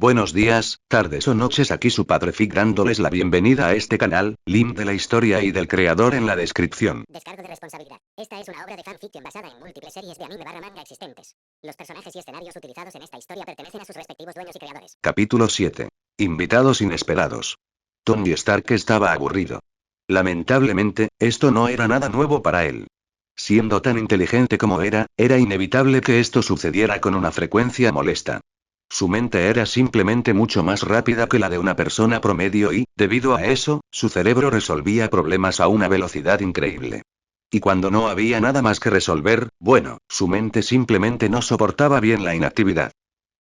Buenos días, tardes o noches, aquí su padre Fig dándoles la bienvenida a este canal, link de la historia y del creador en la descripción. Descargo de responsabilidad. Esta es una obra de fanfiction basada en múltiples series de anime barra manga existentes. Los personajes y escenarios utilizados en esta historia pertenecen a sus respectivos dueños y creadores. Capítulo 7. Invitados inesperados. Tony Stark estaba aburrido. Lamentablemente, esto no era nada nuevo para él. Siendo tan inteligente como era inevitable que esto sucediera con una frecuencia molesta. Su mente era simplemente mucho más rápida que la de una persona promedio y, debido a eso, su cerebro resolvía problemas a una velocidad increíble. Y cuando no había nada más que resolver, bueno, su mente simplemente no soportaba bien la inactividad.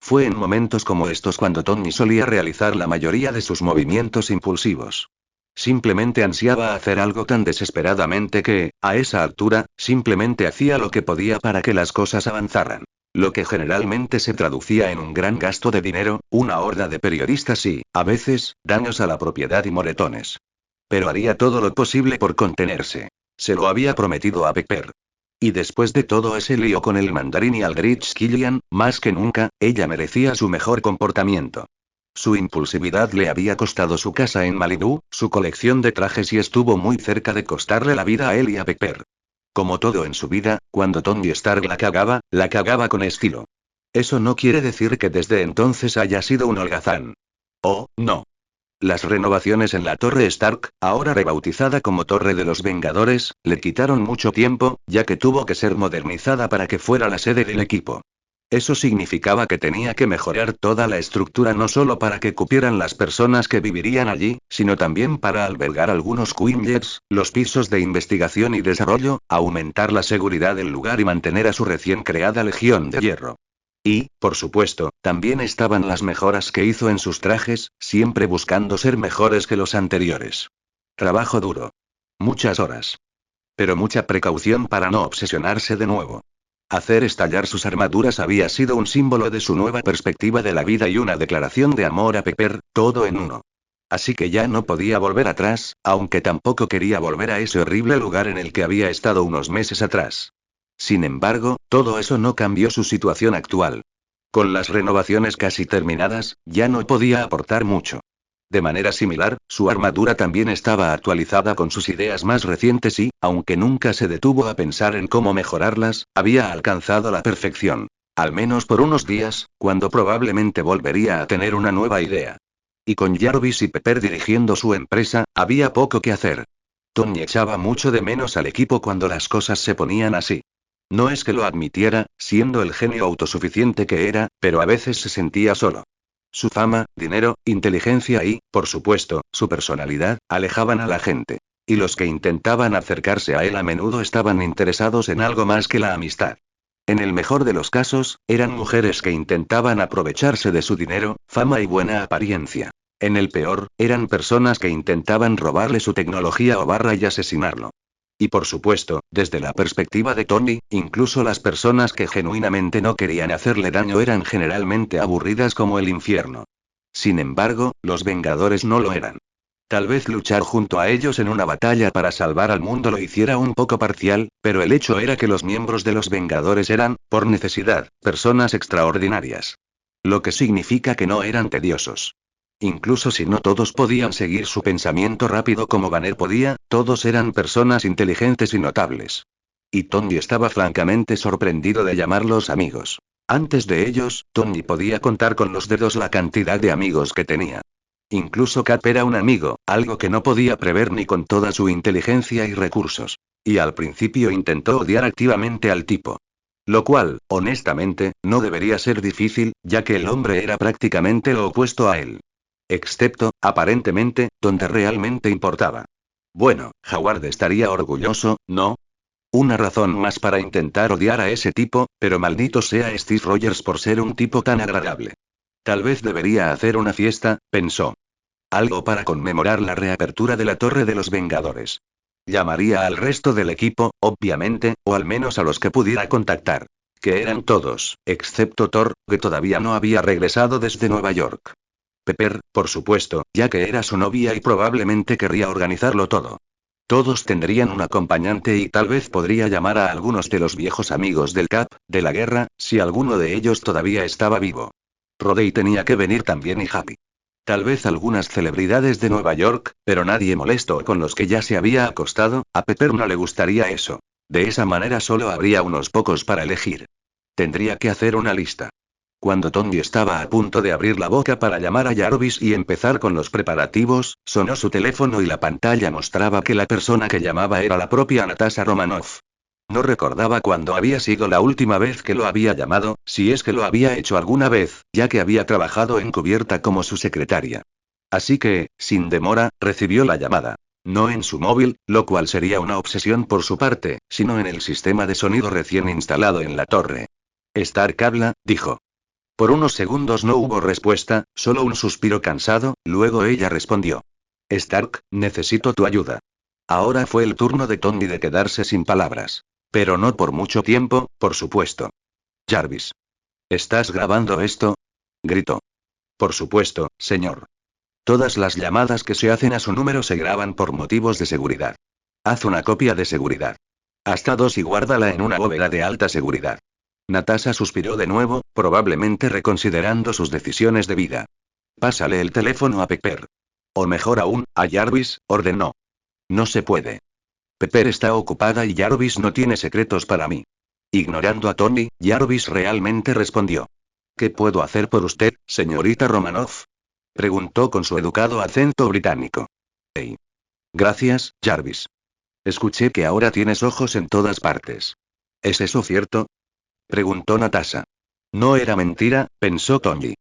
Fue en momentos como estos cuando Tony solía realizar la mayoría de sus movimientos impulsivos. Simplemente ansiaba hacer algo tan desesperadamente que, a esa altura, simplemente hacía lo que podía para que las cosas avanzaran. Lo que generalmente se traducía en un gran gasto de dinero, una horda de periodistas y, a veces, daños a la propiedad y moretones. Pero haría todo lo posible por contenerse. Se lo había prometido a Pepper. Y después de todo ese lío con el mandarín y Aldrich Killian, más que nunca, ella merecía su mejor comportamiento. Su impulsividad le había costado su casa en Malibú, su colección de trajes y estuvo muy cerca de costarle la vida a él y a Pepper. Como todo en su vida, cuando Tony Stark la cagaba con estilo. Eso no quiere decir que desde entonces haya sido un holgazán. Oh, no. Las renovaciones en la Torre Stark, ahora rebautizada como Torre de los Vengadores, le quitaron mucho tiempo, ya que tuvo que ser modernizada para que fuera la sede del equipo. Eso significaba que tenía que mejorar toda la estructura no solo para que cupieran las personas que vivirían allí, sino también para albergar algunos Quinjets, los pisos de investigación y desarrollo, aumentar la seguridad del lugar y mantener a su recién creada Legión de Hierro. Y, por supuesto, también estaban las mejoras que hizo en sus trajes, siempre buscando ser mejores que los anteriores. Trabajo duro. Muchas horas. Pero mucha precaución para no obsesionarse de nuevo. Hacer estallar sus armaduras había sido un símbolo de su nueva perspectiva de la vida y una declaración de amor a Pepper, todo en uno. Así que ya no podía volver atrás, aunque tampoco quería volver a ese horrible lugar en el que había estado unos meses atrás. Sin embargo, todo eso no cambió su situación actual. Con las renovaciones casi terminadas, ya no podía aportar mucho. De manera similar, su armadura también estaba actualizada con sus ideas más recientes y, aunque nunca se detuvo a pensar en cómo mejorarlas, había alcanzado la perfección. Al menos por unos días, cuando probablemente volvería a tener una nueva idea. Y con Jarvis y Pepper dirigiendo su empresa, había poco que hacer. Tony echaba mucho de menos al equipo cuando las cosas se ponían así. No es que lo admitiera, siendo el genio autosuficiente que era, pero a veces se sentía solo. Su fama, dinero, inteligencia y, por supuesto, su personalidad, alejaban a la gente. Y los que intentaban acercarse a él a menudo estaban interesados en algo más que la amistad. En el mejor de los casos, eran mujeres que intentaban aprovecharse de su dinero, fama y buena apariencia. En el peor, eran personas que intentaban robarle su tecnología y asesinarlo. Y por supuesto, desde la perspectiva de Tony, incluso las personas que genuinamente no querían hacerle daño eran generalmente aburridas como el infierno. Sin embargo, los Vengadores no lo eran. Tal vez luchar junto a ellos en una batalla para salvar al mundo lo hiciera un poco parcial, pero el hecho era que los miembros de los Vengadores eran, por necesidad, personas extraordinarias. Lo que significa que no eran tediosos. Incluso si no todos podían seguir su pensamiento rápido como Banner podía, todos eran personas inteligentes y notables. Y Tony estaba francamente sorprendido de llamarlos amigos. Antes de ellos, Tony podía contar con los dedos la cantidad de amigos que tenía. Incluso Cap era un amigo, algo que no podía prever ni con toda su inteligencia y recursos. Y al principio intentó odiar activamente al tipo. Lo cual, honestamente, no debería ser difícil, ya que el hombre era prácticamente lo opuesto a él. Excepto, aparentemente, donde realmente importaba. Bueno, Howard estaría orgulloso, ¿no? Una razón más para intentar odiar a ese tipo, pero maldito sea Steve Rogers por ser un tipo tan agradable. Tal vez debería hacer una fiesta, pensó. Algo para conmemorar la reapertura de la Torre de los Vengadores. Llamaría al resto del equipo, obviamente, o al menos a los que pudiera contactar. Que eran todos, excepto Thor, que todavía no había regresado desde Nueva York. Pepper, por supuesto, ya que era su novia y probablemente querría organizarlo todo. Todos tendrían un acompañante y tal vez podría llamar a algunos de los viejos amigos del Cap, de la guerra, si alguno de ellos todavía estaba vivo. Rodey tenía que venir también y Happy. Tal vez algunas celebridades de Nueva York, pero nadie molesto con los que ya se había acostado. A Pepper no le gustaría eso. De esa manera solo habría unos pocos para elegir. Tendría que hacer una lista. Cuando Tony estaba a punto de abrir la boca para llamar a Jarvis y empezar con los preparativos, sonó su teléfono y la pantalla mostraba que la persona que llamaba era la propia Natasha Romanoff. No recordaba cuándo había sido la última vez que lo había llamado, si es que lo había hecho alguna vez, ya que había trabajado encubierta como su secretaria. Así que, sin demora, recibió la llamada. No en su móvil, lo cual sería una obsesión por su parte, sino en el sistema de sonido recién instalado en la torre. Stark habla, dijo. Por unos segundos no hubo respuesta, solo un suspiro cansado, luego ella respondió. Stark, necesito tu ayuda. Ahora fue el turno de Tony de quedarse sin palabras. Pero no por mucho tiempo, por supuesto. Jarvis. ¿Estás grabando esto? Gritó. Por supuesto, señor. Todas las llamadas que se hacen a su número se graban por motivos de seguridad. Haz una copia de seguridad. Hasta 2 y guárdala en una bóveda de alta seguridad. Natasha suspiró de nuevo, probablemente reconsiderando sus decisiones de vida. Pásale el teléfono a Pepper. O mejor aún, a Jarvis, ordenó. No se puede. Pepper está ocupada y Jarvis no tiene secretos para mí. Ignorando a Tony, Jarvis realmente respondió. ¿Qué puedo hacer por usted, señorita Romanoff? Preguntó con su educado acento británico. Hey. Gracias, Jarvis. Escuché que ahora tienes ojos en todas partes. ¿Es eso cierto? Preguntó Natasha. No era mentira, pensó Tony.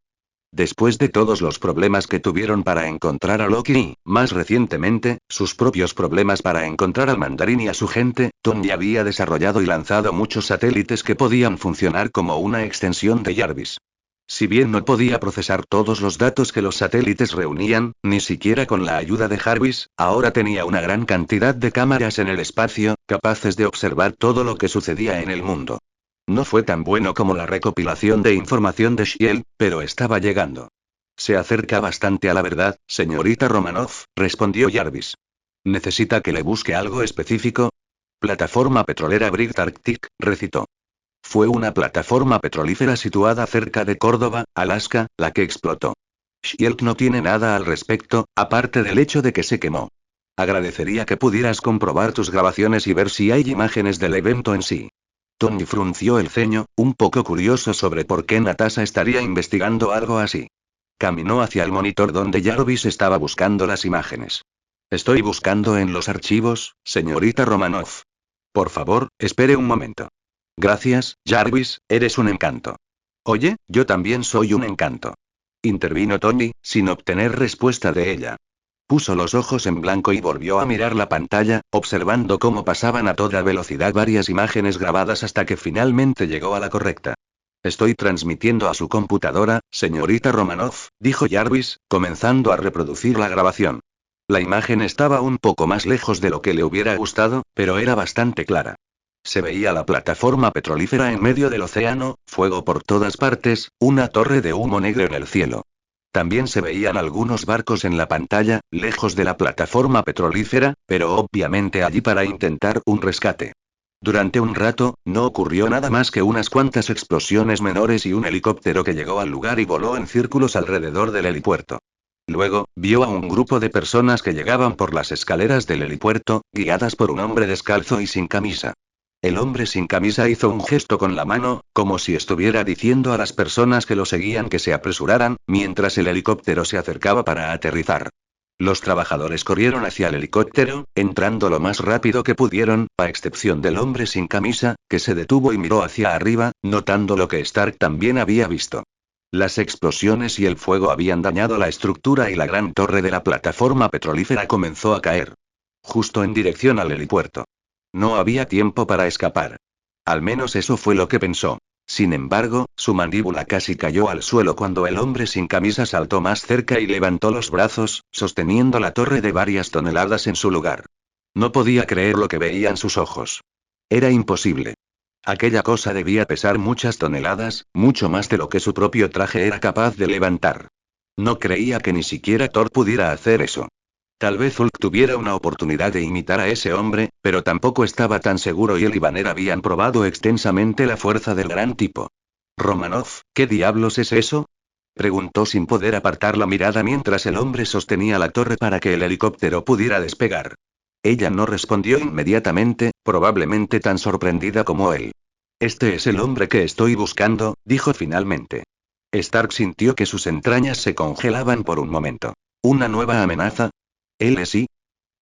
Después de todos los problemas que tuvieron para encontrar a Loki y, más recientemente, sus propios problemas para encontrar al mandarín y a su gente, Tony había desarrollado y lanzado muchos satélites que podían funcionar como una extensión de Jarvis. Si bien no podía procesar todos los datos que los satélites reunían, ni siquiera con la ayuda de Jarvis, ahora tenía una gran cantidad de cámaras en el espacio, capaces de observar todo lo que sucedía en el mundo. No fue tan bueno como la recopilación de información de Shield, pero estaba llegando. Se acerca bastante a la verdad, señorita Romanoff, respondió Jarvis. ¿Necesita que le busque algo específico? Plataforma petrolera Brig Arctic, recitó. Fue una plataforma petrolífera situada cerca de Córdoba, Alaska, la que explotó. Shield no tiene nada al respecto, aparte del hecho de que se quemó. Agradecería que pudieras comprobar tus grabaciones y ver si hay imágenes del evento en sí. Tony frunció el ceño, un poco curioso sobre por qué Natasha estaría investigando algo así. Caminó hacia el monitor donde Jarvis estaba buscando las imágenes. Estoy buscando en los archivos, señorita Romanoff. Por favor, espere un momento. Gracias, Jarvis, eres un encanto. Oye, yo también soy un encanto. Intervino Tony, sin obtener respuesta de ella. Puso los ojos en blanco y volvió a mirar la pantalla, observando cómo pasaban a toda velocidad varias imágenes grabadas hasta que finalmente llegó a la correcta. Estoy transmitiendo a su computadora, señorita Romanoff, dijo Jarvis, comenzando a reproducir la grabación. La imagen estaba un poco más lejos de lo que le hubiera gustado, pero era bastante clara. Se veía la plataforma petrolífera en medio del océano, fuego por todas partes, una torre de humo negro en el cielo. También se veían algunos barcos en la pantalla, lejos de la plataforma petrolífera, pero obviamente allí para intentar un rescate. Durante un rato, no ocurrió nada más que unas cuantas explosiones menores y un helicóptero que llegó al lugar y voló en círculos alrededor del helipuerto. Luego, vio a un grupo de personas que llegaban por las escaleras del helipuerto, guiadas por un hombre descalzo y sin camisa. El hombre sin camisa hizo un gesto con la mano, como si estuviera diciendo a las personas que lo seguían que se apresuraran, mientras el helicóptero se acercaba para aterrizar. Los trabajadores corrieron hacia el helicóptero, entrando lo más rápido que pudieron, a excepción del hombre sin camisa, que se detuvo y miró hacia arriba, notando lo que Stark también había visto. Las explosiones y el fuego habían dañado la estructura y la gran torre de la plataforma petrolífera comenzó a caer. Justo en dirección al helipuerto. No había tiempo para escapar. Al menos eso fue lo que pensó. Sin embargo, su mandíbula casi cayó al suelo cuando el hombre sin camisa saltó más cerca y levantó los brazos, sosteniendo la torre de varias toneladas en su lugar. No podía creer lo que veían sus ojos. Era imposible. Aquella cosa debía pesar muchas toneladas, mucho más de lo que su propio traje era capaz de levantar. No creía que ni siquiera Thor pudiera hacer eso. Tal vez Hulk tuviera una oportunidad de imitar a ese hombre, pero tampoco estaba tan seguro y él y Banner habían probado extensamente la fuerza del gran tipo. Romanoff, ¿qué diablos es eso? Preguntó sin poder apartar la mirada mientras el hombre sostenía la torre para que el helicóptero pudiera despegar. Ella no respondió inmediatamente, probablemente tan sorprendida como él. Este es el hombre que estoy buscando, dijo finalmente. Stark sintió que sus entrañas se congelaban por un momento. ¿Una nueva amenaza? ¿Él es sí?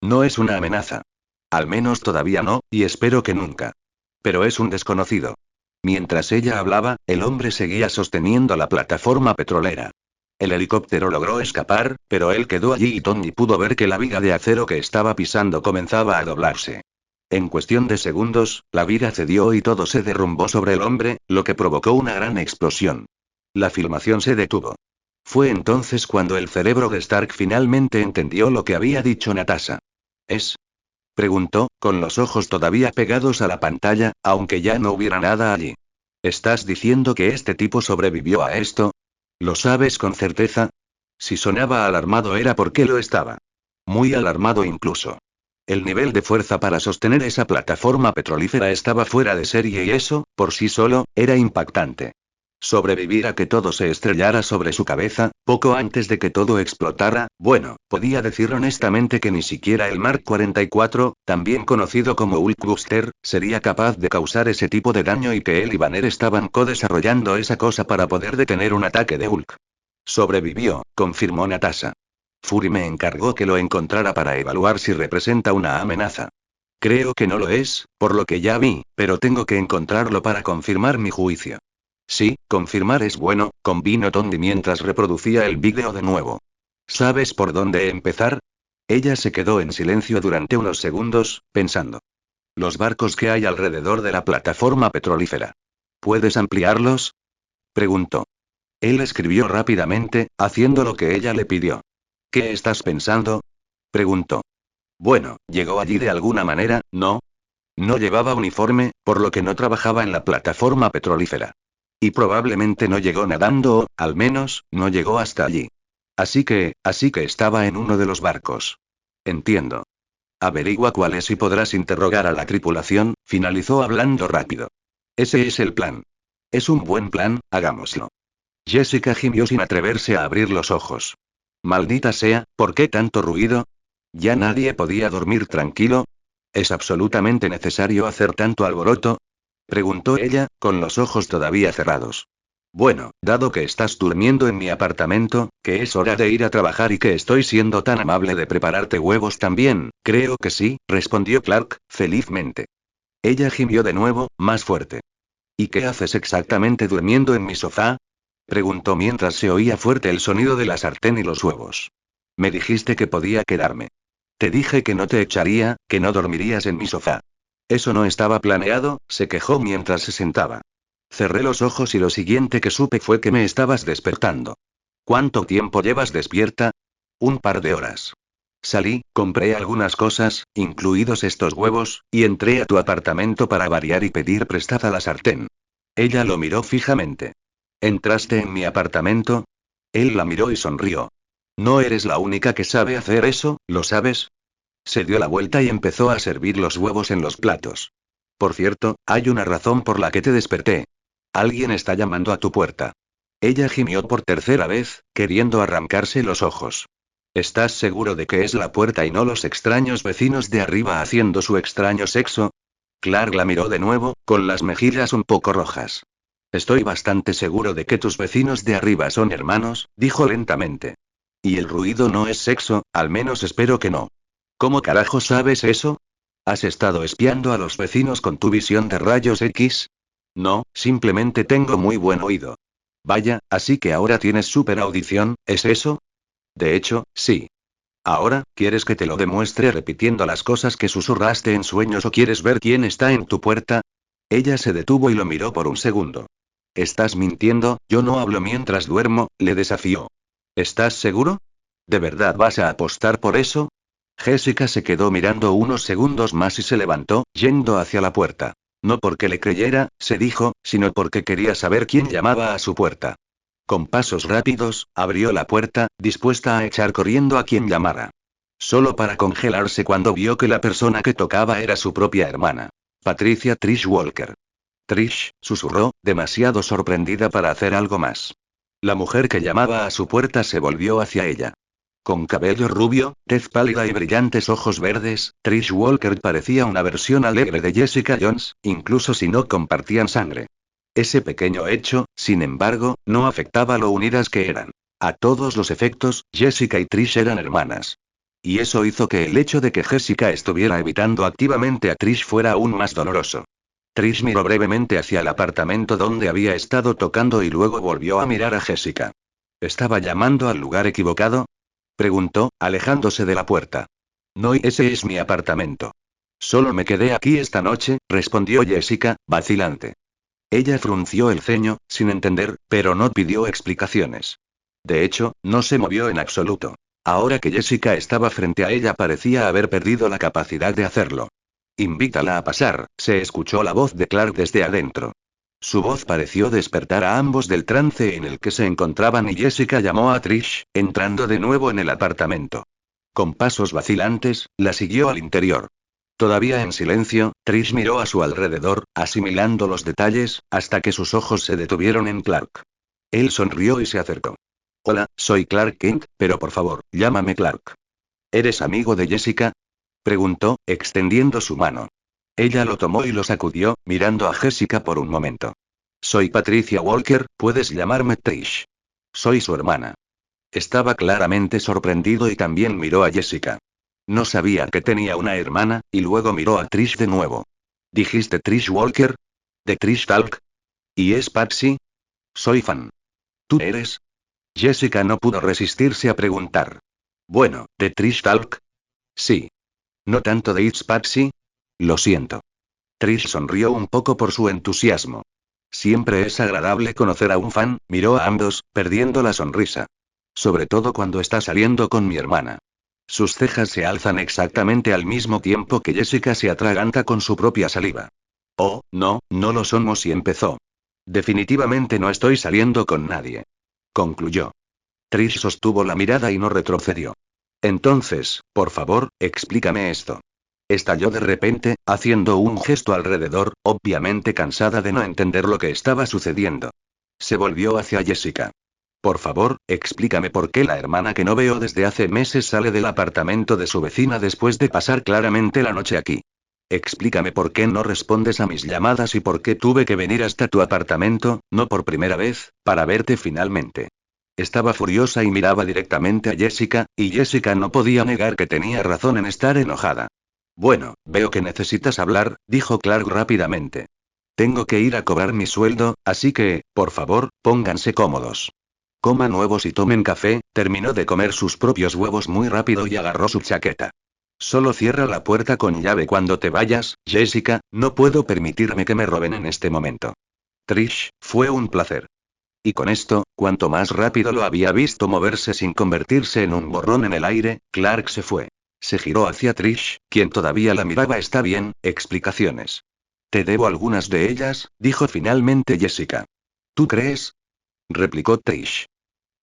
No es una amenaza. Al menos todavía no, y espero que nunca. Pero es un desconocido. Mientras ella hablaba, el hombre seguía sosteniendo la plataforma petrolera. El helicóptero logró escapar, pero él quedó allí y Tony pudo ver que la viga de acero que estaba pisando comenzaba a doblarse. En cuestión de segundos, la viga cedió y todo se derrumbó sobre el hombre, lo que provocó una gran explosión. La filmación se detuvo. Fue entonces cuando el cerebro de Stark finalmente entendió lo que había dicho Natasha. ¿Es? Preguntó, con los ojos todavía pegados a la pantalla, aunque ya no hubiera nada allí. ¿Estás diciendo que este tipo sobrevivió a esto? ¿Lo sabes con certeza? Si sonaba alarmado era porque lo estaba. Muy alarmado incluso. El nivel de fuerza para sostener esa plataforma petrolífera estaba fuera de serie y eso, por sí solo, era impactante. Sobrevivir a que todo se estrellara sobre su cabeza, poco antes de que todo explotara, bueno, podía decir honestamente que ni siquiera el Mark 44, también conocido como Hulkbuster, sería capaz de causar ese tipo de daño y que él y Banner estaban co-desarrollando esa cosa para poder detener un ataque de Hulk. Sobrevivió, confirmó Natasha. Fury me encargó que lo encontrara para evaluar si representa una amenaza. Creo que no lo es, por lo que ya vi, pero tengo que encontrarlo para confirmar mi juicio. Sí, confirmar es bueno, convino Tony mientras reproducía el vídeo de nuevo. ¿Sabes por dónde empezar? Ella se quedó en silencio durante unos segundos, pensando. Los barcos que hay alrededor de la plataforma petrolífera. ¿Puedes ampliarlos? Preguntó. Él escribió rápidamente, haciendo lo que ella le pidió. ¿Qué estás pensando? Preguntó. Bueno, llegó allí de alguna manera, ¿no? No llevaba uniforme, por lo que no trabajaba en la plataforma petrolífera. Y probablemente no llegó nadando o, al menos, no llegó hasta allí. Así que estaba en uno de los barcos. Entiendo. Averigua cuál es y podrás interrogar a la tripulación, finalizó hablando rápido. Ese es el plan. Es un buen plan, hagámoslo. Jessica gimió sin atreverse a abrir los ojos. Maldita sea, ¿por qué tanto ruido? ¿Ya nadie podía dormir tranquilo? ¿Es absolutamente necesario hacer tanto alboroto? Preguntó ella, con los ojos todavía cerrados. Bueno, dado que estás durmiendo en mi apartamento, que es hora de ir a trabajar y que estoy siendo tan amable de prepararte huevos también, creo que sí, respondió Clark, felizmente. Ella gimió de nuevo, más fuerte. ¿Y qué haces exactamente durmiendo en mi sofá? Preguntó mientras se oía fuerte el sonido de la sartén y los huevos. Me dijiste que podía quedarme. Te dije que no te echaría, que no dormirías en mi sofá. Eso no estaba planeado, se quejó mientras se sentaba. Cerré los ojos y lo siguiente que supe fue que me estabas despertando. ¿Cuánto tiempo llevas despierta? Un par de horas. Salí, compré algunas cosas, incluidos estos huevos, y entré a tu apartamento para variar y pedir prestada la sartén. Ella lo miró fijamente. ¿Entraste en mi apartamento? Él la miró y sonrió. No eres la única que sabe hacer eso, ¿lo sabes? Se dio la vuelta y empezó a servir los huevos en los platos. Por cierto, hay una razón por la que te desperté. Alguien está llamando a tu puerta. Ella gimió por tercera vez, queriendo arrancarse los ojos. ¿Estás seguro de que es la puerta y no los extraños vecinos de arriba haciendo su extraño sexo? Clark la miró de nuevo, con las mejillas un poco rojas. Estoy bastante seguro de que tus vecinos de arriba son hermanos, dijo lentamente. Y el ruido no es sexo, al menos espero que no. ¿Cómo carajo sabes eso? ¿Has estado espiando a los vecinos con tu visión de rayos X? No, simplemente tengo muy buen oído. Vaya, así que ahora tienes super audición, ¿es eso? De hecho, sí. Ahora, ¿quieres que te lo demuestre repitiendo las cosas que susurraste en sueños o quieres ver quién está en tu puerta? Ella se detuvo y lo miró por un segundo. Estás mintiendo, yo no hablo mientras duermo, le desafió. ¿Estás seguro? ¿De verdad vas a apostar por eso? Jessica se quedó mirando unos segundos más y se levantó, yendo hacia la puerta. No porque le creyera, se dijo, sino porque quería saber quién llamaba a su puerta. Con pasos rápidos, abrió la puerta, dispuesta a echar corriendo a quien llamara. Solo para congelarse cuando vio que la persona que tocaba era su propia hermana. Patricia Trish Walker. Trish, susurró, demasiado sorprendida para hacer algo más. La mujer que llamaba a su puerta se volvió hacia ella. Con cabello rubio, tez pálida y brillantes ojos verdes, Trish Walker parecía una versión alegre de Jessica Jones, incluso si no compartían sangre. Ese pequeño hecho, sin embargo, no afectaba lo unidas que eran. A todos los efectos, Jessica y Trish eran hermanas. Y eso hizo que el hecho de que Jessica estuviera evitando activamente a Trish fuera aún más doloroso. Trish miró brevemente hacia el apartamento donde había estado tocando y luego volvió a mirar a Jessica. ¿Estaba llamando al lugar equivocado? Preguntó, alejándose de la puerta. No, y ese es mi apartamento. Solo me quedé aquí esta noche, respondió Jessica, vacilante. Ella frunció el ceño, sin entender, pero no pidió explicaciones. De hecho, no se movió en absoluto. Ahora que Jessica estaba frente a ella parecía haber perdido la capacidad de hacerlo. Invítala a pasar, se escuchó la voz de Clark desde adentro. Su voz pareció despertar a ambos del trance en el que se encontraban y Jessica llamó a Trish, entrando de nuevo en el apartamento. Con pasos vacilantes, la siguió al interior. Todavía en silencio, Trish miró a su alrededor, asimilando los detalles, hasta que sus ojos se detuvieron en Clark. Él sonrió y se acercó. Hola, soy Clark Kent, pero por favor, llámame Clark. ¿Eres amigo de Jessica? Preguntó, extendiendo su mano. Ella lo tomó y lo sacudió, mirando a Jessica por un momento. Soy Patricia Walker, puedes llamarme Trish. Soy su hermana. Estaba claramente sorprendido y también miró a Jessica. No sabía que tenía una hermana, y luego miró a Trish de nuevo. ¿Dijiste Trish Walker? ¿De Trish Talk? ¿Y es Patsy? Soy fan. ¿Tú eres? Jessica no pudo resistirse a preguntar. Bueno, ¿de Trish Talk? Sí. ¿No tanto de It's Patsy? Lo siento. Trish sonrió un poco por su entusiasmo. Siempre es agradable conocer a un fan, miró a ambos, perdiendo la sonrisa. Sobre todo cuando está saliendo con mi hermana. Sus cejas se alzan exactamente al mismo tiempo que Jessica se atraganta con su propia saliva. Oh, no, no lo somos y empezó. Definitivamente no estoy saliendo con nadie. Concluyó. Trish sostuvo la mirada y no retrocedió. Entonces, por favor, explícame esto. Estalló de repente, haciendo un gesto alrededor, obviamente cansada de no entender lo que estaba sucediendo. Se volvió hacia Jessica. Por favor, explícame por qué la hermana que no veo desde hace meses sale del apartamento de su vecina después de pasar claramente la noche aquí. Explícame por qué no respondes a mis llamadas y por qué tuve que venir hasta tu apartamento, no por primera vez, para verte finalmente. Estaba furiosa y miraba directamente a Jessica, y Jessica no podía negar que tenía razón en estar enojada. Bueno, veo que necesitas hablar, dijo Clark rápidamente. Tengo que ir a cobrar mi sueldo, así que, por favor, pónganse cómodos. Coman huevos y tomen café, terminó de comer sus propios huevos muy rápido y agarró su chaqueta. Solo cierra la puerta con llave cuando te vayas, Jessica, no puedo permitirme que me roben en este momento. Trish, fue un placer. Y con esto, cuanto más rápido lo había visto moverse sin convertirse en un borrón en el aire, Clark se fue. Se giró hacia Trish, quien todavía la miraba. Está bien, explicaciones. Te debo algunas de ellas, dijo finalmente Jessica. ¿Tú crees? Replicó Trish.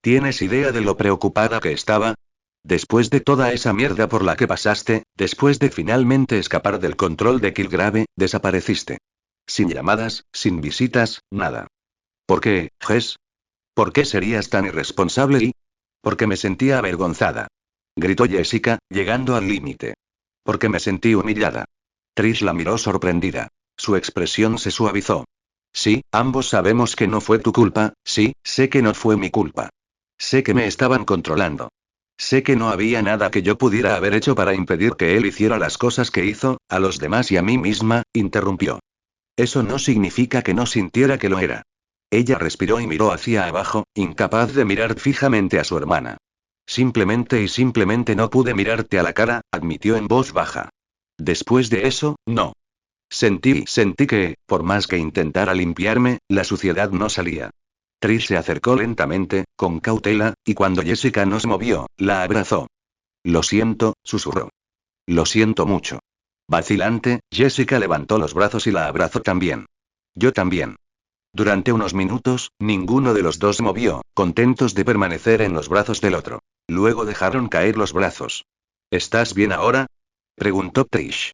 ¿Tienes idea de lo preocupada que estaba? Después de toda esa mierda por la que pasaste, después de finalmente escapar del control de Killgrave, desapareciste. Sin llamadas, sin visitas, nada. ¿Por qué, Jess? ¿Por qué serías tan irresponsable y...? Porque me sentía avergonzada. Gritó Jessica, llegando al límite. Porque me sentí humillada. Trish la miró sorprendida. Su expresión se suavizó. Sí, ambos sabemos que no fue tu culpa, sí, sé que no fue mi culpa. Sé que me estaban controlando. Sé que no había nada que yo pudiera haber hecho para impedir que él hiciera las cosas que hizo, a los demás y a mí misma, interrumpió. Eso no significa que no sintiera que lo era. Ella respiró y miró hacia abajo, incapaz de mirar fijamente a su hermana. Simplemente no pude mirarte a la cara, admitió en voz baja. Después de eso, no. Sentí que, por más que intentara limpiarme, la suciedad no salía. Trish se acercó lentamente, con cautela, y cuando Jessica nos movió, la abrazó. Lo siento, susurró. Lo siento mucho. Vacilante, Jessica levantó los brazos y la abrazó también. Yo también. Durante unos minutos, ninguno de los dos movió, contentos de permanecer en los brazos del otro. Luego dejaron caer los brazos. ¿Estás bien ahora? Preguntó Trish.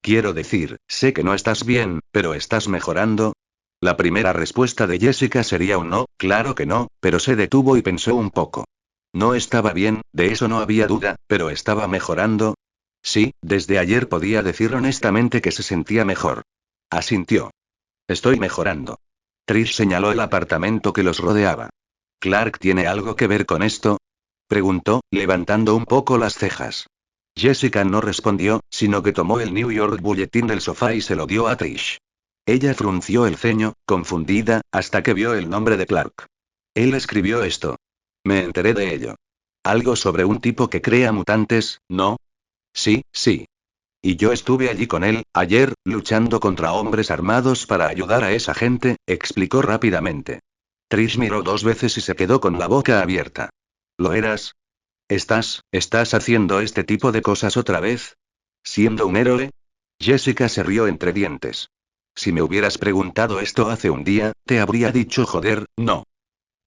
Quiero decir, sé que no estás bien, pero ¿estás mejorando? La primera respuesta de Jessica sería un no, claro que no, pero se detuvo y pensó un poco. No estaba bien, de eso no había duda, pero estaba mejorando. Sí, desde ayer podía decir honestamente que se sentía mejor. Asintió. Estoy mejorando. Trish señaló el apartamento que los rodeaba. ¿Clark tiene algo que ver con esto? Preguntó, levantando un poco las cejas. Jessica no respondió, sino que tomó el New York Bulletin del sofá y se lo dio a Trish. Ella frunció el ceño, confundida, hasta que vio el nombre de Clark. Él escribió esto. Me enteré de ello. Algo sobre un tipo que crea mutantes, ¿no? Sí, sí. Y yo estuve allí con él, ayer, luchando contra hombres armados para ayudar a esa gente, explicó rápidamente. Trish miró 2 veces y se quedó con la boca abierta. ¿Lo eras? ¿Estás haciendo este tipo de cosas otra vez? ¿Siendo un héroe? Jessica se rió entre dientes. Si me hubieras preguntado esto hace un día, te habría dicho joder, no.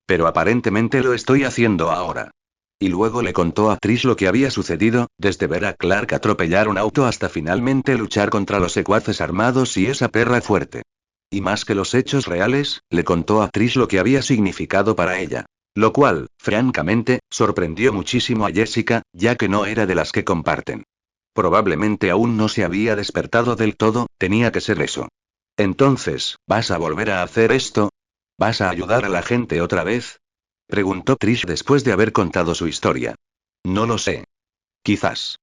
Pero aparentemente lo estoy haciendo ahora. Y luego le contó a Trish lo que había sucedido, desde ver a Clark atropellar un auto hasta finalmente luchar contra los secuaces armados y esa perra fuerte. Y más que los hechos reales, le contó a Trish lo que había significado para ella. Lo cual, francamente, sorprendió muchísimo a Jessica, ya que no era de las que comparten. Probablemente aún no se había despertado del todo, tenía que ser eso. Entonces, ¿vas a volver a hacer esto? ¿Vas a ayudar a la gente otra vez? Preguntó Trish después de haber contado su historia. No lo sé. Quizás.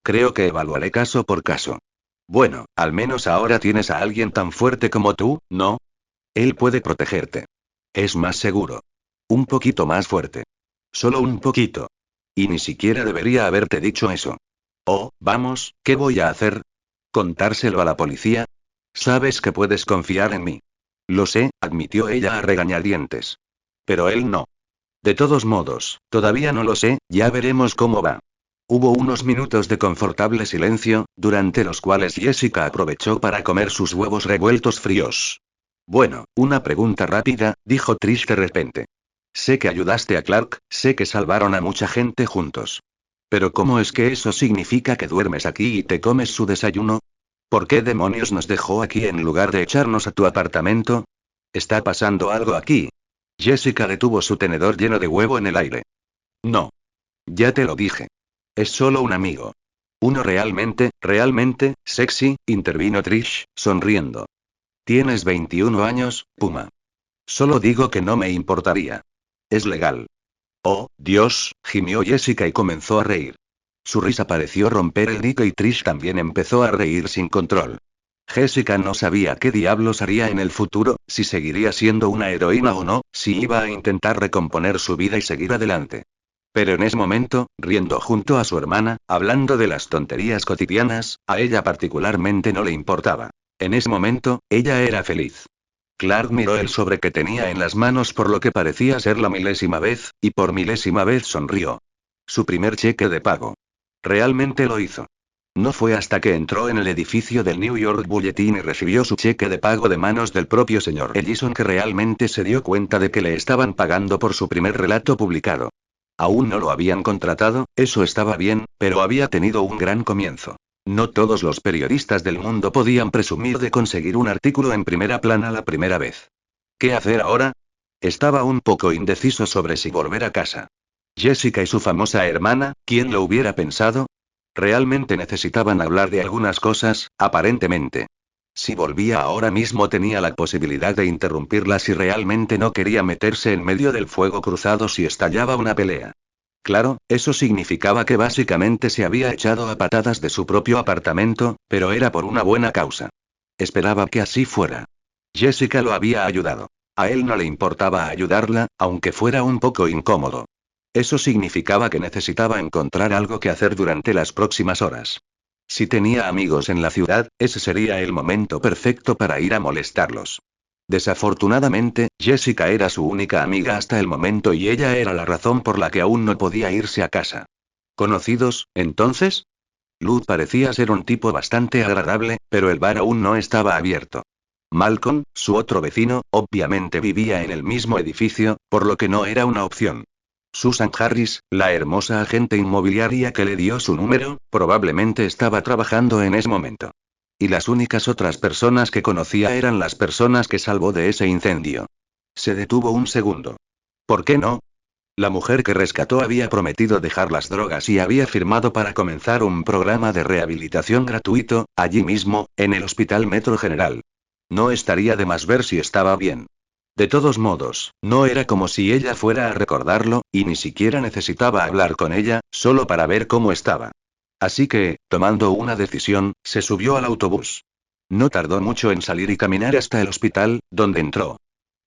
Creo que evaluaré caso por caso. Bueno, al menos ahora tienes a alguien tan fuerte como tú, ¿no? Él puede protegerte. Es más seguro. Un poquito más fuerte. Solo un poquito. Y ni siquiera debería haberte dicho eso. Oh, vamos, ¿qué voy a hacer? ¿Contárselo a la policía? Sabes que puedes confiar en mí. Lo sé, admitió ella a regañadientes. Pero él no. De todos modos, todavía no lo sé, ya veremos cómo va. Hubo unos minutos de confortable silencio, durante los cuales Jessica aprovechó para comer sus huevos revueltos fríos. Bueno, una pregunta rápida, dijo Trish de repente. Sé que ayudaste a Clark, sé que salvaron a mucha gente juntos. Pero ¿cómo es que eso significa que duermes aquí y te comes su desayuno? ¿Por qué demonios nos dejó aquí en lugar de echarnos a tu apartamento? ¿Está pasando algo aquí? Jessica detuvo su tenedor lleno de huevo en el aire. No. Ya te lo dije. Es solo un amigo. Uno realmente, sexy, intervino Trish, sonriendo. Tienes 21 años, Puma. Solo digo que no me importaría. Es legal. Oh, Dios, gimió Jessica y comenzó a reír. Su risa pareció romper el dique y Trish también empezó a reír sin control. Jessica no sabía qué diablos haría en el futuro, si seguiría siendo una heroína o no, si iba a intentar recomponer su vida y seguir adelante. Pero en ese momento, riendo junto a su hermana, hablando de las tonterías cotidianas, a ella particularmente no le importaba. En ese momento, ella era feliz. Clark miró el sobre que tenía en las manos por lo que parecía ser la milésima vez, y por milésima vez sonrió. Su primer cheque de pago. Realmente lo hizo. No fue hasta que entró en el edificio del New York Bulletin y recibió su cheque de pago de manos del propio señor Ellison que realmente se dio cuenta de que le estaban pagando por su primer relato publicado. Aún no lo habían contratado, eso estaba bien, pero había tenido un gran comienzo. No todos los periodistas del mundo podían presumir de conseguir un artículo en primera plana la primera vez. ¿Qué hacer ahora? Estaba un poco indeciso sobre si volver a casa. Jessica y su famosa hermana, ¿quién lo hubiera pensado? Realmente necesitaban hablar de algunas cosas, aparentemente. Si volvía ahora mismo tenía la posibilidad de interrumpirla si realmente no quería meterse en medio del fuego cruzado si estallaba una pelea. Claro, eso significaba que básicamente se había echado a patadas de su propio apartamento, pero era por una buena causa. Esperaba que así fuera. Jessica lo había ayudado. A él no le importaba ayudarla, aunque fuera un poco incómodo. Eso significaba que necesitaba encontrar algo que hacer durante las próximas horas. Si tenía amigos en la ciudad, ese sería el momento perfecto para ir a molestarlos. Desafortunadamente, Jessica era su única amiga hasta el momento y ella era la razón por la que aún no podía irse a casa. ¿Conocidos, entonces? Luz parecía ser un tipo bastante agradable, pero el bar aún no estaba abierto. Malcolm, su otro vecino, obviamente vivía en el mismo edificio, por lo que no era una opción. Susan Harris, la hermosa agente inmobiliaria que le dio su número, probablemente estaba trabajando en ese momento. Y las únicas otras personas que conocía eran las personas que salvó de ese incendio. Se detuvo un segundo. ¿Por qué no? La mujer que rescató había prometido dejar las drogas y había firmado para comenzar un programa de rehabilitación gratuito, allí mismo, en el Hospital Metro General. No estaría de más ver si estaba bien. De todos modos, no era como si ella fuera a recordarlo, y ni siquiera necesitaba hablar con ella, solo para ver cómo estaba. Así que, tomando una decisión, se subió al autobús. No tardó mucho en salir y caminar hasta el hospital, donde entró.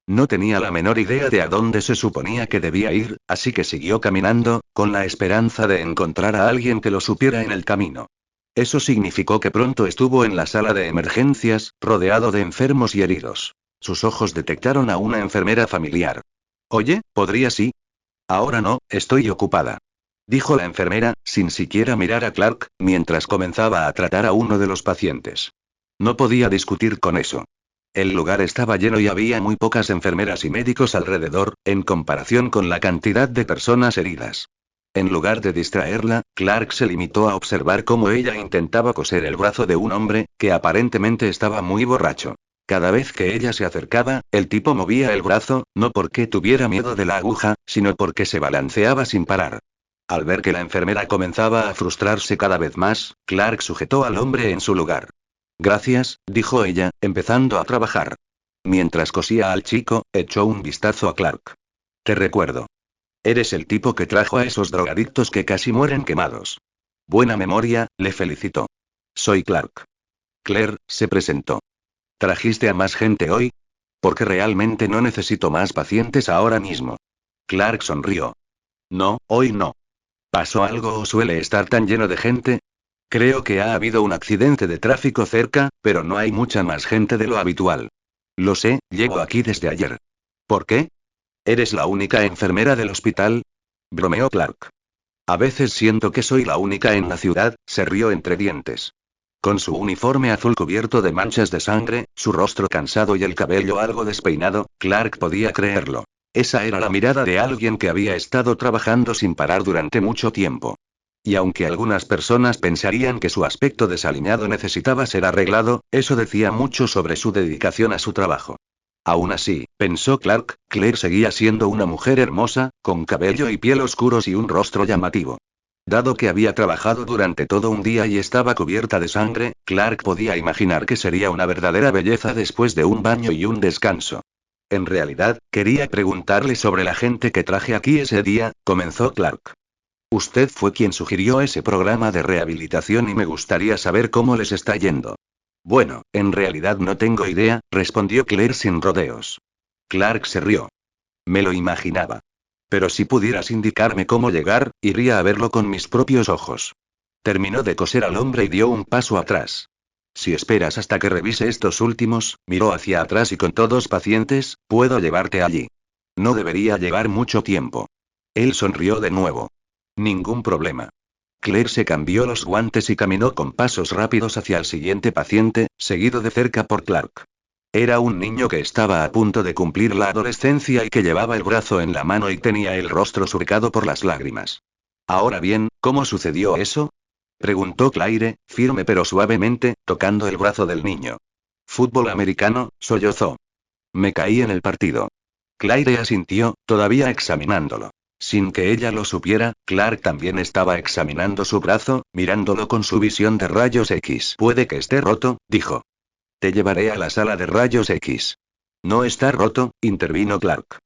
No tenía la menor idea de a dónde se suponía que debía ir, así que siguió caminando, con la esperanza de encontrar a alguien que lo supiera en el camino. Eso significó que pronto estuvo en la sala de emergencias, rodeado de enfermos y heridos. Sus ojos detectaron a una enfermera familiar. Oye, ¿podrías ir? Ahora no, estoy ocupada. Dijo la enfermera, sin siquiera mirar a Clark, mientras comenzaba a tratar a uno de los pacientes. No podía discutir con eso. El lugar estaba lleno y había muy pocas enfermeras y médicos alrededor, en comparación con la cantidad de personas heridas. En lugar de distraerla, Clark se limitó a observar cómo ella intentaba coser el brazo de un hombre, que aparentemente estaba muy borracho. Cada vez que ella se acercaba, el tipo movía el brazo, no porque tuviera miedo de la aguja, sino porque se balanceaba sin parar. Al ver que la enfermera comenzaba a frustrarse cada vez más, Clark sujetó al hombre en su lugar. Gracias, dijo ella, empezando a trabajar. Mientras cosía al chico, echó un vistazo a Clark. Te recuerdo. Eres el tipo que trajo a esos drogadictos que casi mueren quemados. Buena memoria, le felicitó. Soy Clark. Claire, se presentó. ¿Trajiste a más gente hoy? Porque realmente no necesito más pacientes ahora mismo. Clark sonrió. No, hoy no. ¿Pasó algo o suele estar tan lleno de gente? Creo que ha habido un accidente de tráfico cerca, pero no hay mucha más gente de lo habitual. Lo sé, llevo aquí desde ayer. ¿Por qué? ¿Eres la única enfermera del hospital? Bromeó Clark. A veces siento que soy la única en la ciudad, se rió entre dientes. Con su uniforme azul cubierto de manchas de sangre, su rostro cansado y el cabello algo despeinado, Clark podía creerlo. Esa era la mirada de alguien que había estado trabajando sin parar durante mucho tiempo. Y aunque algunas personas pensarían que su aspecto desaliñado necesitaba ser arreglado, eso decía mucho sobre su dedicación a su trabajo. Aún así, pensó Clark, Claire seguía siendo una mujer hermosa, con cabello y piel oscuros y un rostro llamativo. Dado que había trabajado durante todo un día y estaba cubierta de sangre, Clark podía imaginar que sería una verdadera belleza después de un baño y un descanso. En realidad, quería preguntarle sobre la gente que traje aquí ese día, comenzó Clark. Usted fue quien sugirió ese programa de rehabilitación y me gustaría saber cómo les está yendo. Bueno, en realidad no tengo idea, respondió Claire sin rodeos. Clark se rió. Me lo imaginaba. Pero si pudieras indicarme cómo llegar, iría a verlo con mis propios ojos. Terminó de coser al hombre y dio un paso atrás. Si esperas hasta que revise estos últimos, miró hacia atrás y con todos pacientes, puedo llevarte allí. No debería llevar mucho tiempo. Él sonrió de nuevo. Ningún problema. Claire se cambió los guantes y caminó con pasos rápidos hacia el siguiente paciente, seguido de cerca por Clark. Era un niño que estaba a punto de cumplir la adolescencia y que llevaba el brazo en la mano y tenía el rostro surcado por las lágrimas. Ahora bien, ¿cómo sucedió eso? Preguntó Claire, firme pero suavemente, tocando el brazo del niño. Fútbol americano, sollozó. Me caí en el partido. Claire asintió, todavía examinándolo. Sin que ella lo supiera, Clark también estaba examinando su brazo, mirándolo con su visión de rayos X. Puede que esté roto, dijo. Te llevaré a la sala de rayos X. No está roto, intervino Clark.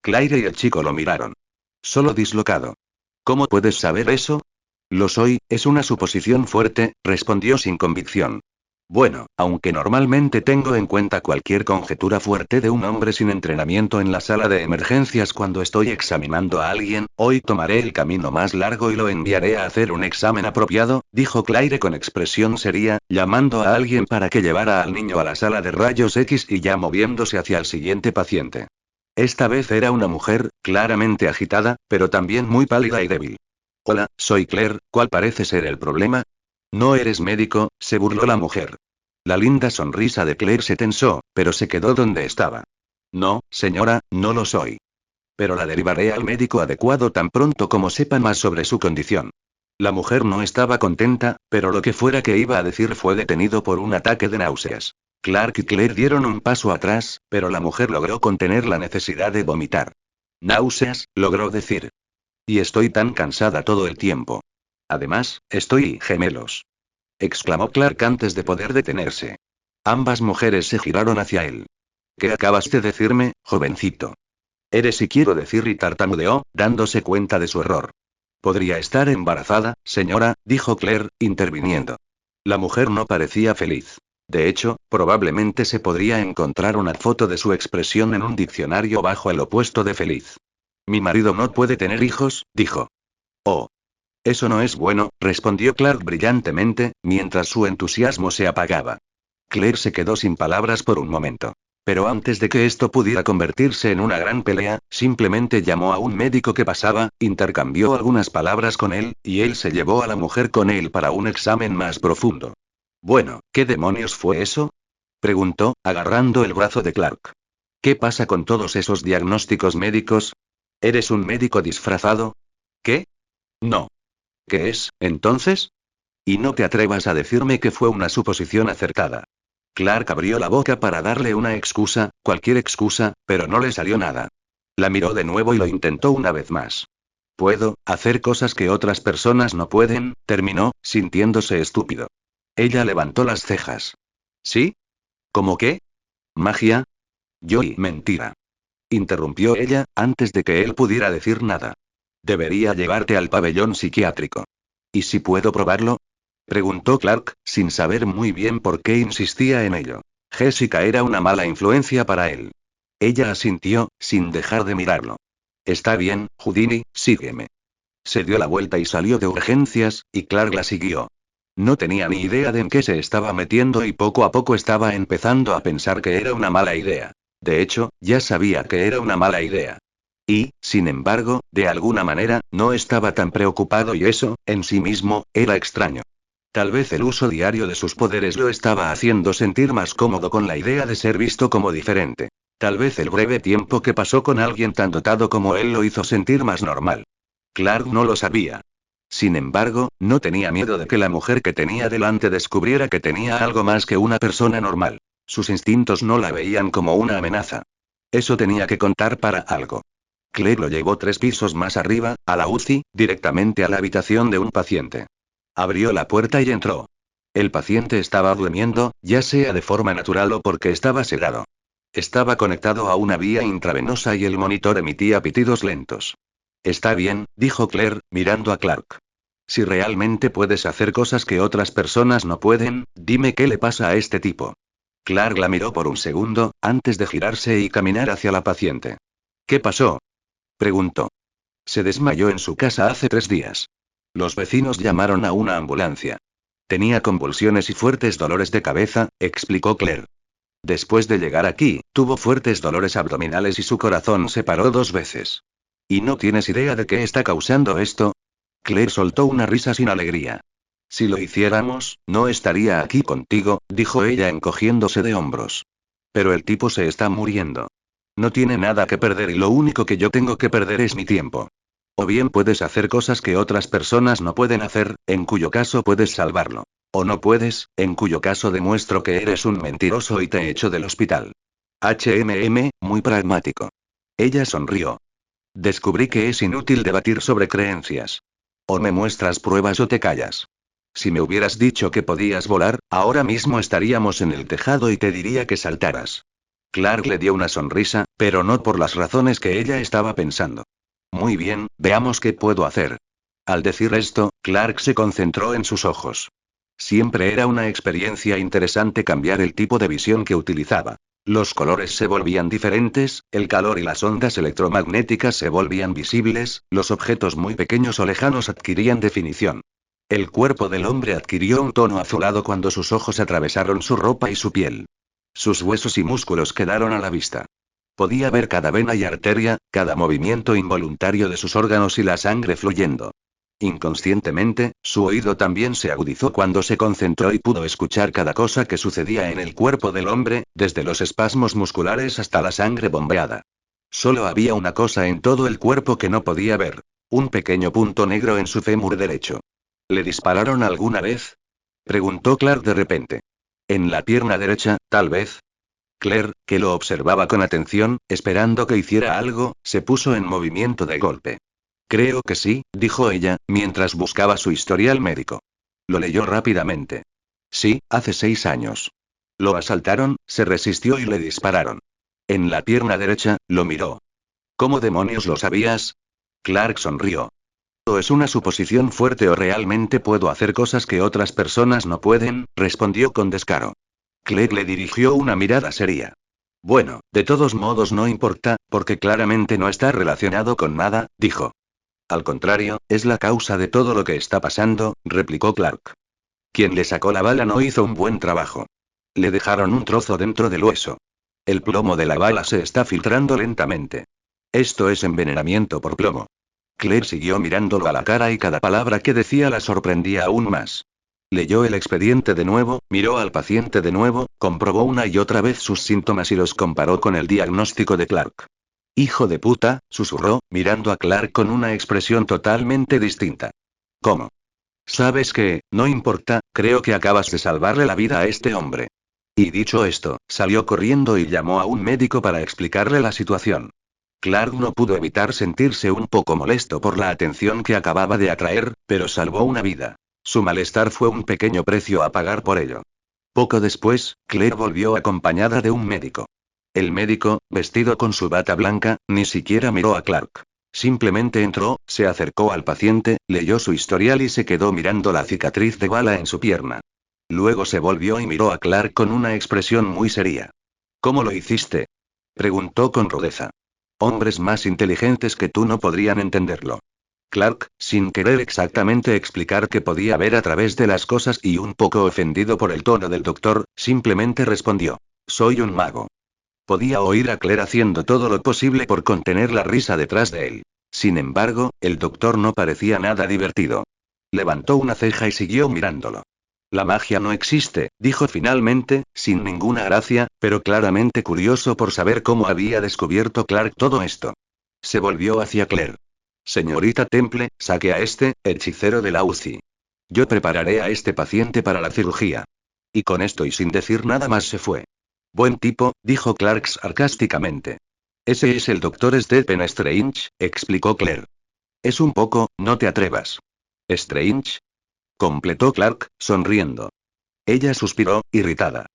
Claire y el chico lo miraron. Solo dislocado. ¿Cómo puedes saber eso? Lo soy, es una suposición fuerte, respondió sin convicción. Bueno, aunque normalmente tengo en cuenta cualquier conjetura fuerte de un hombre sin entrenamiento en la sala de emergencias cuando estoy examinando a alguien, hoy tomaré el camino más largo y lo enviaré a hacer un examen apropiado, dijo Claire con expresión seria, llamando a alguien para que llevara al niño a la sala de rayos X y ya moviéndose hacia el siguiente paciente. Esta vez era una mujer, claramente agitada, pero también muy pálida y débil. Hola, soy Claire, ¿cuál parece ser el problema? No eres médico, se burló la mujer. La linda sonrisa de Claire se tensó, pero se quedó donde estaba. No, señora, no lo soy. Pero la derivaré al médico adecuado tan pronto como sepa más sobre su condición. La mujer no estaba contenta, pero lo que fuera que iba a decir fue detenido por un ataque de náuseas. Clark y Claire dieron un paso atrás, pero la mujer logró contener la necesidad de vomitar. Náuseas, logró decir. Y estoy tan cansada todo el tiempo. Además, estoy gemelos. Exclamó Clark antes de poder detenerse. Ambas mujeres se giraron hacia él. ¿Qué acabas de decirme, jovencito? Eres y quiero decir y tartamudeó, dándose cuenta de su error. Podría estar embarazada, señora, dijo Claire, interviniendo. La mujer no parecía feliz. De hecho, probablemente se podría encontrar una foto de su expresión en un diccionario bajo el opuesto de feliz. Mi marido no puede tener hijos, dijo. Oh. Eso no es bueno, respondió Clark brillantemente, mientras su entusiasmo se apagaba. Claire se quedó sin palabras por un momento. Pero antes de que esto pudiera convertirse en una gran pelea, simplemente llamó a un médico que pasaba, intercambió algunas palabras con él, y él se llevó a la mujer con él para un examen más profundo. Bueno, ¿qué demonios fue eso? Preguntó, agarrando el brazo de Clark. ¿Qué pasa con todos esos diagnósticos médicos? ¿Eres un médico disfrazado? ¿Qué? No. ¿Qué es, entonces? Y no te atrevas a decirme que fue una suposición acertada. Clark abrió la boca para darle una excusa, cualquier excusa, pero no le salió nada. La miró de nuevo y lo intentó una vez más. Puedo hacer cosas que otras personas no pueden, terminó, sintiéndose estúpido. Ella levantó las cejas. ¿Sí? ¿Cómo qué? ¿Magia? Mentira. Interrumpió ella, antes de que él pudiera decir nada. Debería llevarte al pabellón psiquiátrico. ¿Y si puedo probarlo? Preguntó Clark, sin saber muy bien por qué insistía en ello. Jessica era una mala influencia para él. Ella asintió, sin dejar de mirarlo. Está bien, Houdini, sígueme. Se dio la vuelta y salió de urgencias, y Clark la siguió. No tenía ni idea de en qué se estaba metiendo y poco a poco estaba empezando a pensar que era una mala idea. De hecho, ya sabía que era una mala idea. Y, sin embargo, de alguna manera, no estaba tan preocupado y eso, en sí mismo, era extraño. Tal vez el uso diario de sus poderes lo estaba haciendo sentir más cómodo con la idea de ser visto como diferente. Tal vez el breve tiempo que pasó con alguien tan dotado como él lo hizo sentir más normal. Clark no lo sabía. Sin embargo, no tenía miedo de que la mujer que tenía delante descubriera que tenía algo más que una persona normal. Sus instintos no la veían como una amenaza. Eso tenía que contar para algo. Claire lo llevó 3 pisos más arriba, a la UCI, directamente a la habitación de un paciente. Abrió la puerta y entró. El paciente estaba durmiendo, ya sea de forma natural o porque estaba sedado. Estaba conectado a una vía intravenosa y el monitor emitía pitidos lentos. Está bien, dijo Claire, mirando a Clark. Si realmente puedes hacer cosas que otras personas no pueden, dime qué le pasa a este tipo. Clark la miró por un segundo, antes de girarse y caminar hacia la paciente. ¿Qué pasó? Preguntó. Se desmayó en su casa hace 3 días. Los vecinos llamaron a una ambulancia. Tenía convulsiones y fuertes dolores de cabeza, explicó Claire. Después de llegar aquí, tuvo fuertes dolores abdominales y su corazón se paró 2 veces. ¿Y no tienes idea de qué está causando esto? Claire soltó una risa sin alegría. Si lo hiciéramos, no estaría aquí contigo, dijo ella encogiéndose de hombros. Pero el tipo se está muriendo. No tiene nada que perder y lo único que yo tengo que perder es mi tiempo. O bien puedes hacer cosas que otras personas no pueden hacer, en cuyo caso puedes salvarlo. O no puedes, en cuyo caso demuestro que eres un mentiroso y te echo del hospital. Muy pragmático. Ella sonrió. Descubrí que es inútil debatir sobre creencias. O me muestras pruebas o te callas. Si me hubieras dicho que podías volar, ahora mismo estaríamos en el tejado y te diría que saltaras. Clark le dio una sonrisa, pero no por las razones que ella estaba pensando. Muy bien, veamos qué puedo hacer. Al decir esto, Clark se concentró en sus ojos. Siempre era una experiencia interesante cambiar el tipo de visión que utilizaba. Los colores se volvían diferentes, el calor y las ondas electromagnéticas se volvían visibles, los objetos muy pequeños o lejanos adquirían definición. El cuerpo del hombre adquirió un tono azulado cuando sus ojos atravesaron su ropa y su piel. Sus huesos y músculos quedaron a la vista. Podía ver cada vena y arteria, cada movimiento involuntario de sus órganos y la sangre fluyendo. Inconscientemente, su oído también se agudizó cuando se concentró y pudo escuchar cada cosa que sucedía en el cuerpo del hombre, desde los espasmos musculares hasta la sangre bombeada. Solo había una cosa en todo el cuerpo que no podía ver. Un pequeño punto negro en su fémur derecho. ¿Le dispararon alguna vez? Preguntó Clark de repente. En la pierna derecha, tal vez. Claire, que lo observaba con atención, esperando que hiciera algo, se puso en movimiento de golpe. Creo que sí, dijo ella, mientras buscaba su historial médico. Lo leyó rápidamente. Sí, hace 6 años. Lo asaltaron, se resistió y le dispararon. En la pierna derecha, lo miró. ¿Cómo demonios lo sabías? Clark sonrió. ¿O es una suposición fuerte o realmente puedo hacer cosas que otras personas no pueden? Respondió con descaro. Claire le dirigió una mirada seria. Bueno, de todos modos no importa, porque claramente no está relacionado con nada, dijo. Al contrario, es la causa de todo lo que está pasando, replicó Clark. Quien le sacó la bala no hizo un buen trabajo. Le dejaron un trozo dentro del hueso. El plomo de la bala se está filtrando lentamente. Esto es envenenamiento por plomo. Claire siguió mirándolo a la cara y cada palabra que decía la sorprendía aún más. Leyó el expediente de nuevo, miró al paciente de nuevo, comprobó una y otra vez sus síntomas y los comparó con el diagnóstico de Clark. Hijo de puta, susurró, mirando a Clark con una expresión totalmente distinta. ¿Cómo? ¿Sabes qué? No importa, creo que acabas de salvarle la vida a este hombre. Y dicho esto, salió corriendo y llamó a un médico para explicarle la situación. Clark no pudo evitar sentirse un poco molesto por la atención que acababa de atraer, pero salvó una vida. Su malestar fue un pequeño precio a pagar por ello. Poco después, Claire volvió acompañada de un médico. El médico, vestido con su bata blanca, ni siquiera miró a Clark. Simplemente entró, se acercó al paciente, leyó su historial y se quedó mirando la cicatriz de bala en su pierna. Luego se volvió y miró a Clark con una expresión muy seria. ¿Cómo lo hiciste? Preguntó con rudeza. Hombres más inteligentes que tú no podrían entenderlo. Clark, sin querer exactamente explicar que podía ver a través de las cosas y un poco ofendido por el tono del doctor, simplemente respondió. Soy un mago. Podía oír a Claire haciendo todo lo posible por contener la risa detrás de él. Sin embargo, el doctor no parecía nada divertido. Levantó una ceja y siguió mirándolo. La magia no existe, dijo finalmente, sin ninguna gracia, pero claramente curioso por saber cómo había descubierto Clark todo esto. Se volvió hacia Claire. Señorita Temple, saque a este, hechicero de la UCI. Yo prepararé a este paciente para la cirugía. Y con esto y sin decir nada más se fue. Buen tipo, dijo Clark sarcásticamente. Ese es el doctor Stephen Strange, explicó Claire. Es un poco, no te atrevas. ¿Strange? Completó Clark, sonriendo. Ella suspiró, irritada.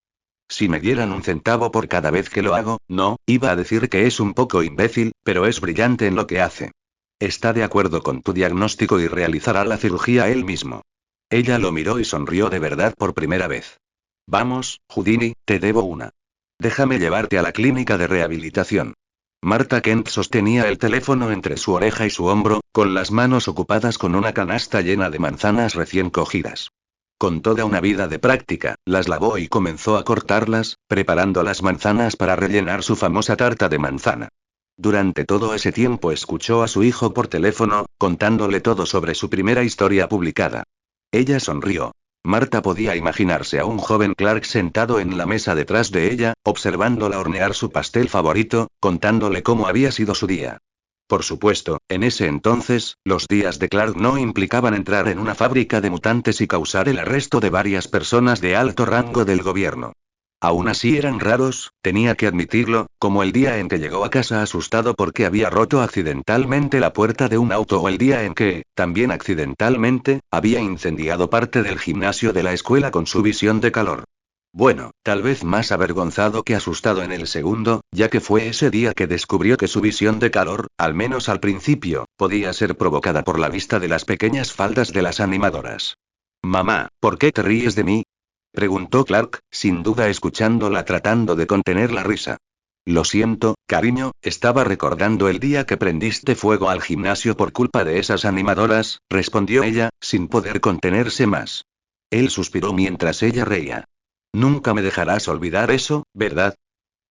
Si me dieran un centavo por cada vez que lo hago, no, iba a decir que es un poco imbécil, pero es brillante en lo que hace. Está de acuerdo con tu diagnóstico y realizará la cirugía él mismo. Ella lo miró y sonrió de verdad por primera vez. Vamos, Houdini, te debo una. Déjame llevarte a la clínica de rehabilitación. Marta Kent sostenía el teléfono entre su oreja y su hombro, con las manos ocupadas con una canasta llena de manzanas recién cogidas. Con toda una vida de práctica, las lavó y comenzó a cortarlas, preparando las manzanas para rellenar su famosa tarta de manzana. Durante todo ese tiempo escuchó a su hijo por teléfono, contándole todo sobre su primera historia publicada. Ella sonrió. Marta podía imaginarse a un joven Clark sentado en la mesa detrás de ella, observándola hornear su pastel favorito, contándole cómo había sido su día. Por supuesto, en ese entonces, los días de Clark no implicaban entrar en una fábrica de mutantes y causar el arresto de varias personas de alto rango del gobierno. Aún así eran raros, tenía que admitirlo, como el día en que llegó a casa asustado porque había roto accidentalmente la puerta de un auto o el día en que, también accidentalmente, había incendiado parte del gimnasio de la escuela con su visión de calor. Bueno, tal vez más avergonzado que asustado en el segundo, ya que fue ese día que descubrió que su visión de calor, al menos al principio, podía ser provocada por la vista de las pequeñas faldas de las animadoras. Mamá, ¿por qué te ríes de mí? Preguntó Clark, sin duda escuchándola tratando de contener la risa. Lo siento, cariño, estaba recordando el día que prendiste fuego al gimnasio por culpa de esas animadoras, respondió ella, sin poder contenerse más. Él suspiró mientras ella reía. Nunca me dejarás olvidar eso, ¿verdad?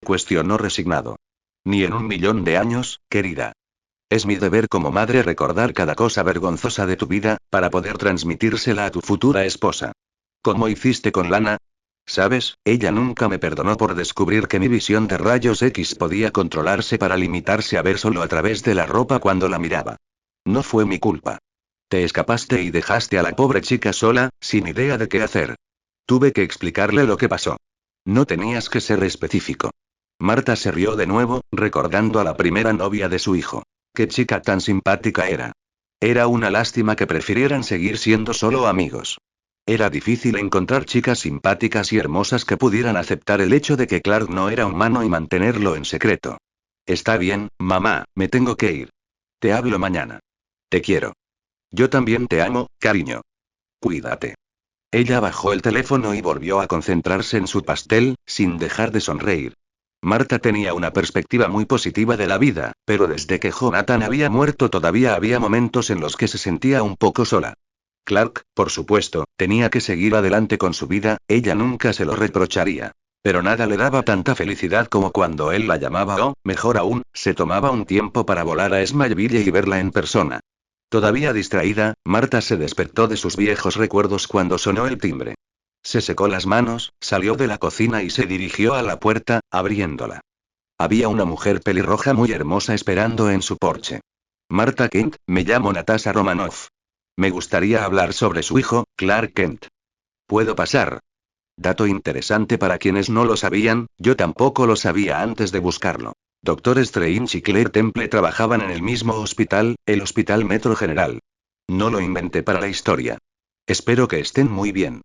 Cuestionó resignado. Ni en 1.000.000 de años, querida. Es mi deber como madre recordar cada cosa vergonzosa de tu vida, para poder transmitírsela a tu futura esposa. ¿Cómo hiciste con Lana? ¿Sabes? Ella nunca me perdonó por descubrir que mi visión de rayos X podía controlarse para limitarse a ver solo a través de la ropa cuando la miraba. No fue mi culpa. Te escapaste y dejaste a la pobre chica sola, sin idea de qué hacer. Tuve que explicarle lo que pasó. No tenías que ser específico. Marta se rió de nuevo, recordando a la primera novia de su hijo. Qué chica tan simpática era. Era una lástima que prefirieran seguir siendo solo amigos. Era difícil encontrar chicas simpáticas y hermosas que pudieran aceptar el hecho de que Clark no era humano y mantenerlo en secreto. Está bien, mamá, me tengo que ir. Te hablo mañana. Te quiero. Yo también te amo, cariño. Cuídate. Ella bajó el teléfono y volvió a concentrarse en su pastel, sin dejar de sonreír. Marta tenía una perspectiva muy positiva de la vida, pero desde que Jonathan había muerto todavía había momentos en los que se sentía un poco sola. Clark, por supuesto, tenía que seguir adelante con su vida, ella nunca se lo reprocharía. Pero nada le daba tanta felicidad como cuando él la llamaba o, mejor aún, se tomaba un tiempo para volar a Smallville y verla en persona. Todavía distraída, Marta se despertó de sus viejos recuerdos cuando sonó el timbre. Se secó las manos, salió de la cocina y se dirigió a la puerta, abriéndola. Había una mujer pelirroja muy hermosa esperando en su porche. Marta Kent, me llamo Natasha Romanoff. Me gustaría hablar sobre su hijo, Clark Kent. ¿Puedo pasar? Dato interesante para quienes no lo sabían, yo tampoco lo sabía antes de buscarlo. Doctor Strange y Claire Temple trabajaban en el mismo hospital, el Hospital Metro General. No lo inventé para la historia. Espero que estén muy bien.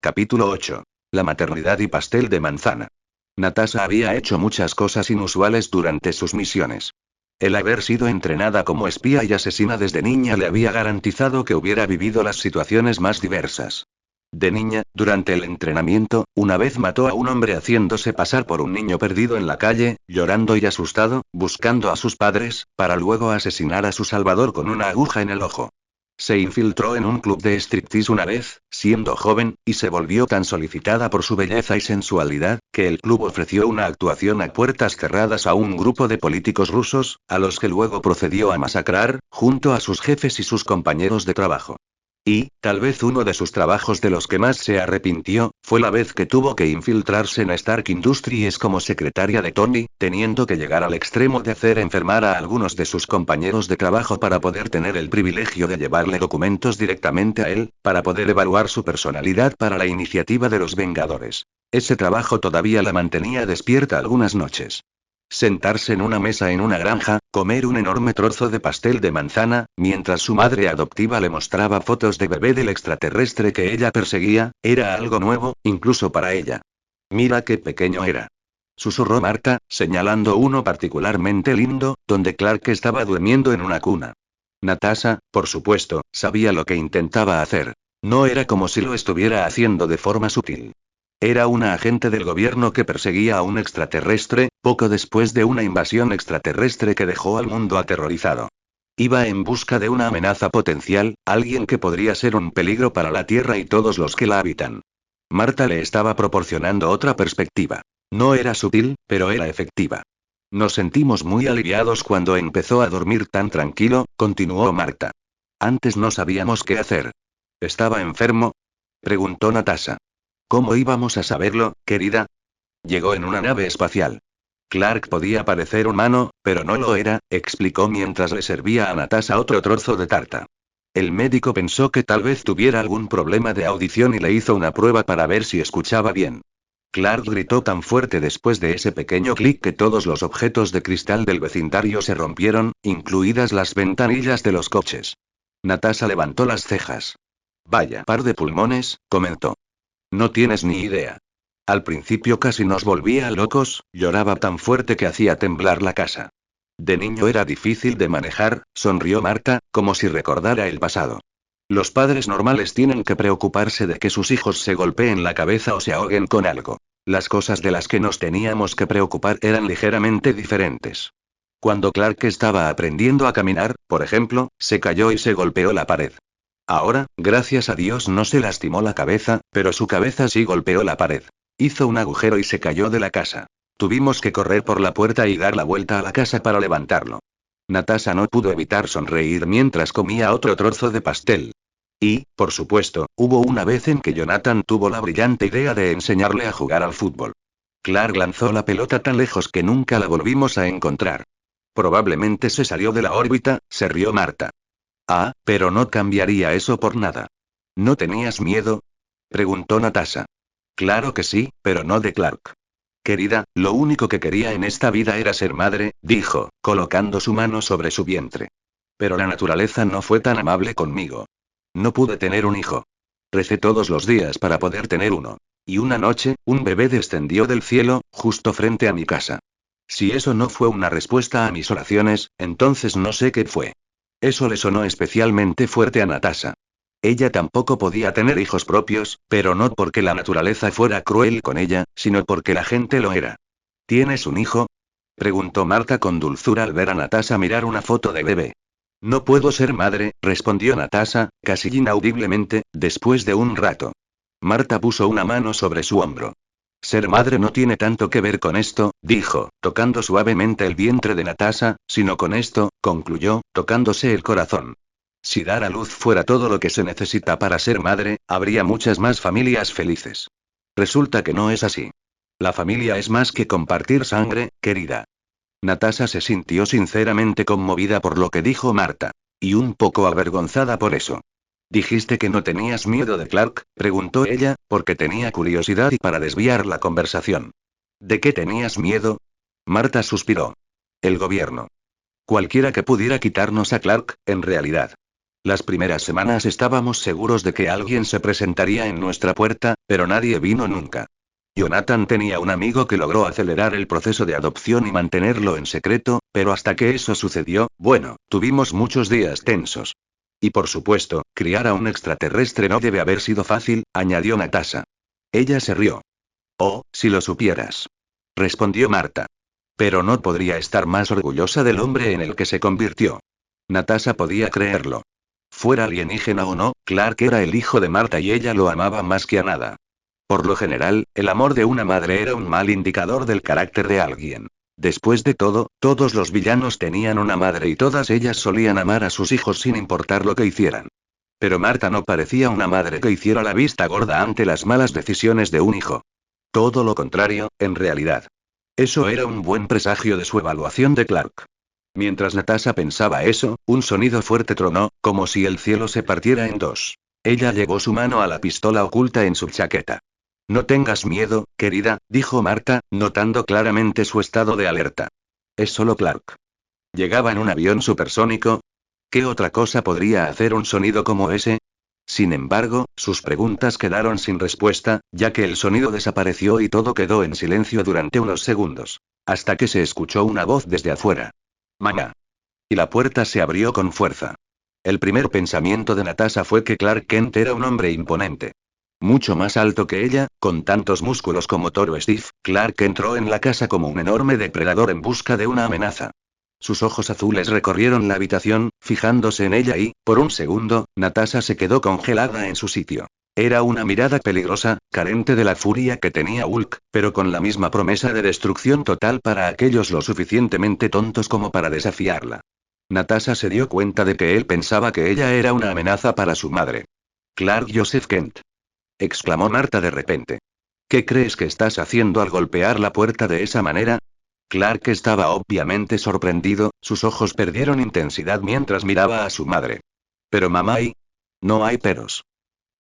Capítulo 8. La maternidad y pastel de manzana. Natasha había hecho muchas cosas inusuales durante sus misiones. El haber sido entrenada como espía y asesina desde niña le había garantizado que hubiera vivido las situaciones más diversas. De niña, durante el entrenamiento, una vez mató a un hombre haciéndose pasar por un niño perdido en la calle, llorando y asustado, buscando a sus padres, para luego asesinar a su salvador con una aguja en el ojo. Se infiltró en un club de striptease una vez, siendo joven, y se volvió tan solicitada por su belleza y sensualidad, que el club ofreció una actuación a puertas cerradas a un grupo de políticos rusos, a los que luego procedió a masacrar, junto a sus jefes y sus compañeros de trabajo. Y, tal vez uno de sus trabajos de los que más se arrepintió, fue la vez que tuvo que infiltrarse en Stark Industries como secretaria de Tony, teniendo que llegar al extremo de hacer enfermar a algunos de sus compañeros de trabajo para poder tener el privilegio de llevarle documentos directamente a él, para poder evaluar su personalidad para la iniciativa de los Vengadores. Ese trabajo todavía la mantenía despierta algunas noches. Sentarse en una mesa en una granja, comer un enorme trozo de pastel de manzana, mientras su madre adoptiva le mostraba fotos de bebé del extraterrestre que ella perseguía, era algo nuevo, incluso para ella. Mira qué pequeño era. Susurró Marta, señalando uno particularmente lindo, donde Clark estaba durmiendo en una cuna. Natasha, por supuesto, sabía lo que intentaba hacer. No era como si lo estuviera haciendo de forma sutil. Era una agente del gobierno que perseguía a un extraterrestre, poco después de una invasión extraterrestre que dejó al mundo aterrorizado. Iba en busca de una amenaza potencial, alguien que podría ser un peligro para la Tierra y todos los que la habitan. Marta le estaba proporcionando otra perspectiva. No era sutil, pero era efectiva. Nos sentimos muy aliviados cuando empezó a dormir tan tranquilo, continuó Marta. Antes no sabíamos qué hacer. ¿Estaba enfermo? Preguntó Natasha. ¿Cómo íbamos a saberlo, querida? Llegó en una nave espacial. Clark podía parecer humano, pero no lo era, explicó mientras le servía a Natasha otro trozo de tarta. El médico pensó que tal vez tuviera algún problema de audición y le hizo una prueba para ver si escuchaba bien. Clark gritó tan fuerte después de ese pequeño clic que todos los objetos de cristal del vecindario se rompieron, incluidas las ventanillas de los coches. Natasha levantó las cejas. Vaya par de pulmones, comentó. No tienes ni idea. Al principio casi nos volvía locos, lloraba tan fuerte que hacía temblar la casa. De niño era difícil de manejar, sonrió Marta, como si recordara el pasado. Los padres normales tienen que preocuparse de que sus hijos se golpeen la cabeza o se ahoguen con algo. Las cosas de las que nos teníamos que preocupar eran ligeramente diferentes. Cuando Clark estaba aprendiendo a caminar, por ejemplo, se cayó y se golpeó la pared. Ahora, gracias a Dios no se lastimó la cabeza, pero su cabeza sí golpeó la pared. Hizo un agujero y se cayó de la casa. Tuvimos que correr por la puerta y dar la vuelta a la casa para levantarlo. Natasha no pudo evitar sonreír mientras comía otro trozo de pastel. Y, por supuesto, hubo una vez en que Jonathan tuvo la brillante idea de enseñarle a jugar al fútbol. Clark lanzó la pelota tan lejos que nunca la volvimos a encontrar. Probablemente se salió de la órbita, se rió Marta. Ah, pero no cambiaría eso por nada. ¿No tenías miedo? Preguntó Natasha. Claro que sí, pero no de Clark. Querida, lo único que quería en esta vida era ser madre, dijo, colocando su mano sobre su vientre. Pero la naturaleza no fue tan amable conmigo. No pude tener un hijo. Recé todos los días para poder tener uno. Y una noche, un bebé descendió del cielo, justo frente a mi casa. Si eso no fue una respuesta a mis oraciones, entonces no sé qué fue. Eso le sonó especialmente fuerte a Natasha. Ella tampoco podía tener hijos propios, pero no porque la naturaleza fuera cruel con ella, sino porque la gente lo era. ¿Tienes un hijo? Preguntó Marta con dulzura al ver a Natasha mirar una foto de bebé. No puedo ser madre, respondió Natasha, casi inaudiblemente, después de un rato. Marta puso una mano sobre su hombro. Ser madre no tiene tanto que ver con esto, dijo, tocando suavemente el vientre de Natasha, sino con esto, concluyó, tocándose el corazón. Si dar a luz fuera todo lo que se necesita para ser madre, habría muchas más familias felices. Resulta que no es así. La familia es más que compartir sangre, querida. Natasha se sintió sinceramente conmovida por lo que dijo Marta. Y un poco avergonzada por eso. ¿Dijiste que no tenías miedo de Clark?, preguntó ella, porque tenía curiosidad y para desviar la conversación. ¿De qué tenías miedo? Marta suspiró. El gobierno. Cualquiera que pudiera quitarnos a Clark, en realidad. Las primeras semanas estábamos seguros de que alguien se presentaría en nuestra puerta, pero nadie vino nunca. Jonathan tenía un amigo que logró acelerar el proceso de adopción y mantenerlo en secreto, pero hasta que eso sucedió, bueno, tuvimos muchos días tensos. Y por supuesto, criar a un extraterrestre no debe haber sido fácil, añadió Natasha. Ella se rió. Oh, si lo supieras. Respondió Marta. Pero no podría estar más orgullosa del hombre en el que se convirtió. Natasha podía creerlo. Fuera alienígena o no, Clark era el hijo de Marta y ella lo amaba más que a nada. Por lo general, el amor de una madre era un mal indicador del carácter de alguien. Después de todo, todos los villanos tenían una madre y todas ellas solían amar a sus hijos sin importar lo que hicieran. Pero Marta no parecía una madre que hiciera la vista gorda ante las malas decisiones de un hijo. Todo lo contrario, en realidad. Eso era un buen presagio de su evaluación de Clark. Mientras Natasha pensaba eso, un sonido fuerte tronó, como si el cielo se partiera en dos. Ella llevó su mano a la pistola oculta en su chaqueta. No tengas miedo, querida, dijo Marta, notando claramente su estado de alerta. Es solo Clark. ¿Llegaba en un avión supersónico? ¿Qué otra cosa podría hacer un sonido como ese? Sin embargo, sus preguntas quedaron sin respuesta, ya que el sonido desapareció y todo quedó en silencio durante unos segundos. Hasta que se escuchó una voz desde afuera. Mamá. Y la puerta se abrió con fuerza. El primer pensamiento de Natasha fue que Clark Kent era un hombre imponente. Mucho más alto que ella, con tantos músculos como Toro Steve, Clark entró en la casa como un enorme depredador en busca de una amenaza. Sus ojos azules recorrieron la habitación, fijándose en ella y, por un segundo, Natasha se quedó congelada en su sitio. Era una mirada peligrosa, carente de la furia que tenía Hulk, pero con la misma promesa de destrucción total para aquellos lo suficientemente tontos como para desafiarla. Natasha se dio cuenta de que él pensaba que ella era una amenaza para su madre. Clark Joseph Kent. Exclamó Marta de repente. ¿Qué crees que estás haciendo al golpear la puerta de esa manera? Clark estaba obviamente sorprendido, sus ojos perdieron intensidad mientras miraba a su madre. Pero mamá no hay peros.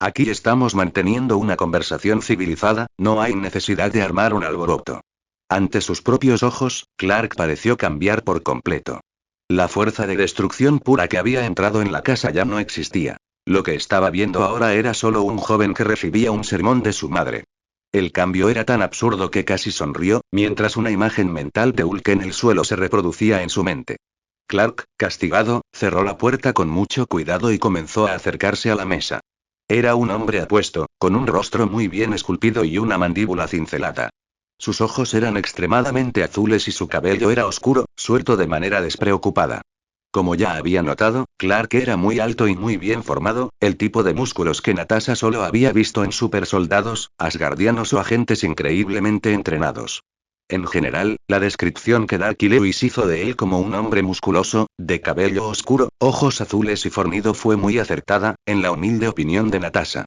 Aquí estamos manteniendo una conversación civilizada, no hay necesidad de armar un alboroto. Ante sus propios ojos, Clark pareció cambiar por completo. La fuerza de destrucción pura que había entrado en la casa ya no existía. Lo que estaba viendo ahora era solo un joven que recibía un sermón de su madre. El cambio era tan absurdo que casi sonrió, mientras una imagen mental de Hulk en el suelo se reproducía en su mente. Clark, castigado, cerró la puerta con mucho cuidado y comenzó a acercarse a la mesa. Era un hombre apuesto, con un rostro muy bien esculpido y una mandíbula cincelada. Sus ojos eran extremadamente azules y su cabello era oscuro, suelto de manera despreocupada. Como ya había notado, Clark era muy alto y muy bien formado, el tipo de músculos que Natasha solo había visto en supersoldados, asgardianos o agentes increíblemente entrenados. En general, la descripción que Darky Lewis hizo de él como un hombre musculoso, de cabello oscuro, ojos azules y fornido fue muy acertada, en la humilde opinión de Natasha.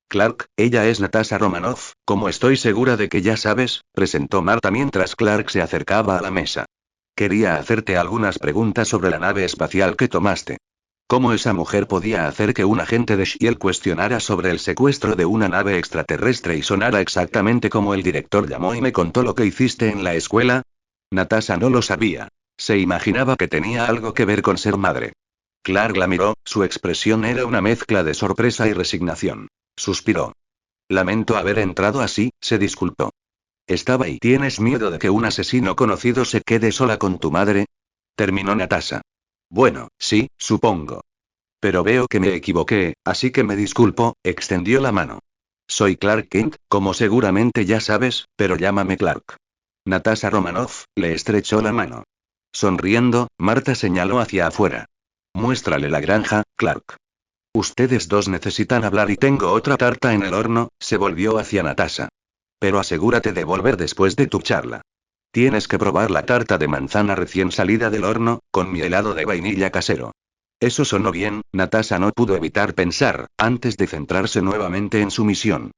Clark, ella es Natasha Romanoff, como estoy segura de que ya sabes, presentó Marta mientras Clark se acercaba a la mesa. Quería hacerte algunas preguntas sobre la nave espacial que tomaste. ¿Cómo esa mujer podía hacer que un agente de Shield cuestionara sobre el secuestro de una nave extraterrestre y sonara exactamente como el director llamó y me contó lo que hiciste en la escuela? Natasha no lo sabía. Se imaginaba que tenía algo que ver con ser madre. Clark la miró, su expresión era una mezcla de sorpresa y resignación. Suspiró. Lamento haber entrado así, se disculpó. Estaba y ¿tienes miedo de que un asesino conocido se quede sola con tu madre? Terminó Natasha. Bueno, sí, supongo. Pero veo que me equivoqué, así que me disculpo, extendió la mano. Soy Clark Kent, como seguramente ya sabes, pero llámame Clark. Natasha Romanoff le estrechó la mano. Sonriendo, Marta señaló hacia afuera. Muéstrale la granja, Clark. Ustedes dos necesitan hablar y tengo otra tarta en el horno, se volvió hacia Natasha. Pero asegúrate de volver después de tu charla. Tienes que probar la tarta de manzana recién salida del horno, con mi helado de vainilla casero. Eso sonó bien, Natasha no pudo evitar pensar, antes de centrarse nuevamente en su misión.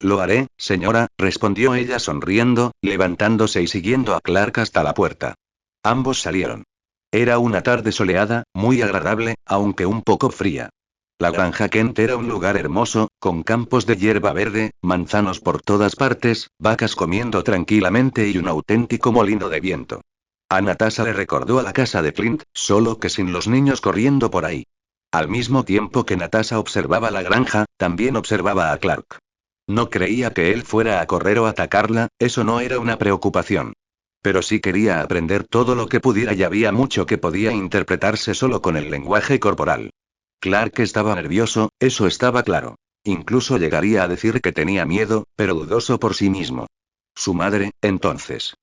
Lo haré, señora, respondió ella sonriendo, levantándose y siguiendo a Clark hasta la puerta. Ambos salieron. Era una tarde soleada, muy agradable, aunque un poco fría. La granja Kent era un lugar hermoso, con campos de hierba verde, manzanos por todas partes, vacas comiendo tranquilamente y un auténtico molino de viento. A Natasha le recordó a la casa de Flint, solo que sin los niños corriendo por ahí. Al mismo tiempo que Natasha observaba la granja, también observaba a Clark. No creía que él fuera a correr o atacarla, eso no era una preocupación. Pero sí quería aprender todo lo que pudiera y había mucho que podía interpretarse solo con el lenguaje corporal. Clark estaba nervioso, eso estaba claro. Incluso llegaría a decir que tenía miedo, pero dudoso por sí mismo. Su madre, entonces.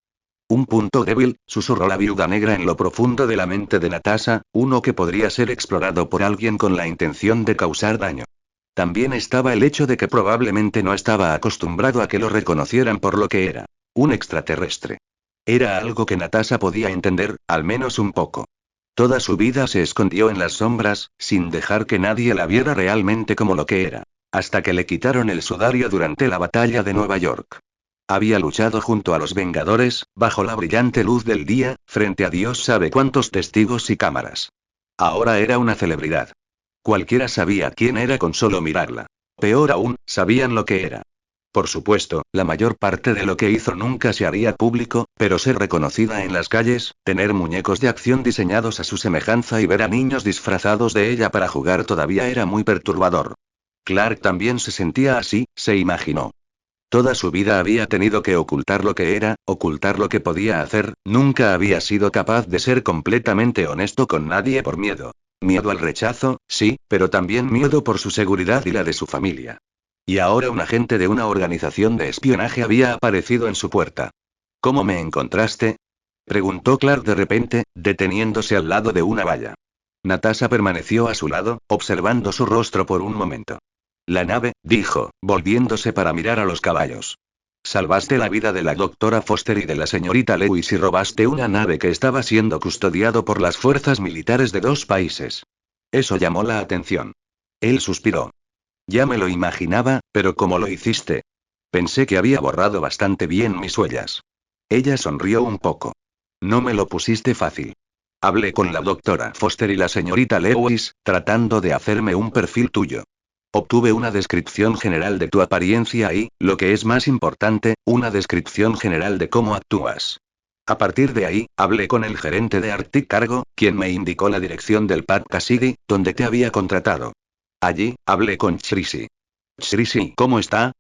Un punto débil, susurró la viuda negra en lo profundo de la mente de Natasha, uno que podría ser explorado por alguien con la intención de causar daño. También estaba el hecho de que probablemente no estaba acostumbrado a que lo reconocieran por lo que era. Un extraterrestre. Era algo que Natasha podía entender, al menos un poco. Toda su vida se escondió en las sombras, sin dejar que nadie la viera realmente como lo que era. Hasta que le quitaron el sudario durante la batalla de Nueva York. Había luchado junto a los Vengadores, bajo la brillante luz del día, frente a Dios sabe cuántos testigos y cámaras. Ahora era una celebridad. Cualquiera sabía quién era con solo mirarla. Peor aún, sabían lo que era. Por supuesto, la mayor parte de lo que hizo nunca se haría público, pero ser reconocida en las calles, tener muñecos de acción diseñados a su semejanza y ver a niños disfrazados de ella para jugar todavía era muy perturbador. Clark también se sentía así, se imaginó. Toda su vida había tenido que ocultar lo que era, ocultar lo que podía hacer, nunca había sido capaz de ser completamente honesto con nadie por miedo. Miedo al rechazo, sí, pero también miedo por su seguridad y la de su familia. Y ahora un agente de una organización de espionaje había aparecido en su puerta. ¿Cómo me encontraste? Preguntó Clark de repente, deteniéndose al lado de una valla. Natasha permaneció a su lado, observando su rostro por un momento. La nave, dijo, volviéndose para mirar a los caballos. Salvaste la vida de la doctora Foster y de la señorita Lewis y robaste una nave que estaba siendo custodiado por las fuerzas militares de 2 países. Eso llamó la atención. Él suspiró. Ya me lo imaginaba, pero ¿cómo lo hiciste? Pensé que había borrado bastante bien mis huellas. Ella sonrió un poco. No me lo pusiste fácil. Hablé con la doctora Foster y la señorita Lewis, tratando de hacerme un perfil tuyo. Obtuve una descripción general de tu apariencia y, lo que es más importante, una descripción general de cómo actúas. A partir de ahí, hablé con el gerente de Arctic Cargo, quien me indicó la dirección del Pad Cassidy, donde te había contratado. Allí, hablé con Chrissy. Chrissy, ¿cómo está?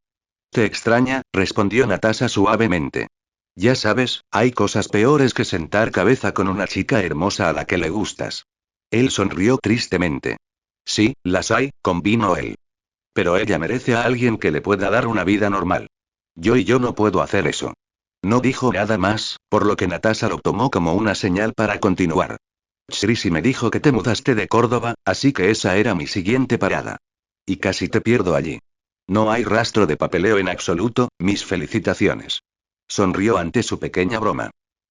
Te extraña, respondió Natasha suavemente. Ya sabes, hay cosas peores que sentar cabeza con una chica hermosa a la que le gustas. Él sonrió tristemente. Sí, las hay, convino él. Pero ella merece a alguien que le pueda dar una vida normal. Yo no puedo hacer eso. No dijo nada más, por lo que Natasha lo tomó como una señal para continuar. Chrissy me dijo que te mudaste de Córdoba, así que esa era mi siguiente parada. Y casi te pierdo allí. No hay rastro de papeleo en absoluto, mis felicitaciones. Sonrió ante su pequeña broma.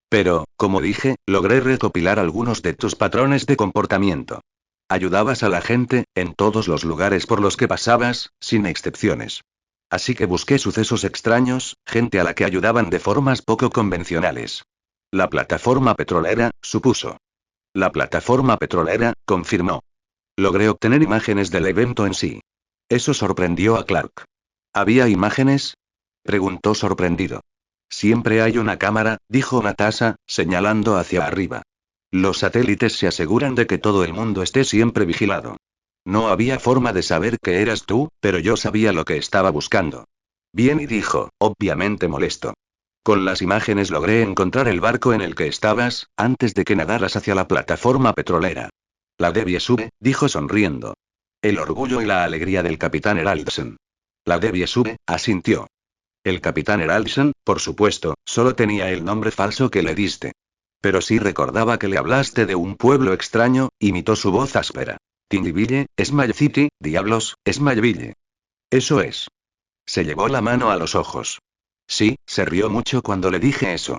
Pero, como dije, logré recopilar algunos de tus patrones de comportamiento. Ayudabas a la gente, en todos los lugares por los que pasabas, sin excepciones. Así que busqué sucesos extraños, gente a la que ayudaban de formas poco convencionales. La plataforma petrolera, supuso. La plataforma petrolera, confirmó. Logré obtener imágenes del evento en sí. Eso sorprendió a Clark. ¿Había imágenes? Preguntó sorprendido. Siempre hay una cámara, dijo Natasha, señalando hacia arriba. Los satélites se aseguran de que todo el mundo esté siempre vigilado. No había forma de saber que eras tú, pero yo sabía lo que estaba buscando. Bien, y dijo, obviamente molesto. Con las imágenes logré encontrar el barco en el que estabas, antes de que nadaras hacia la plataforma petrolera. La Debbie sube, dijo sonriendo. El orgullo y la alegría del capitán Heraldson. La Debbie sube, asintió. El capitán Heraldson, por supuesto, solo tenía el nombre falso que le diste. Pero sí recordaba que le hablaste de un pueblo extraño, imitó su voz áspera. Tindyville, Smile City, diablos, Smileville. Eso es. Se llevó la mano a los ojos. Sí, se rió mucho cuando le dije eso.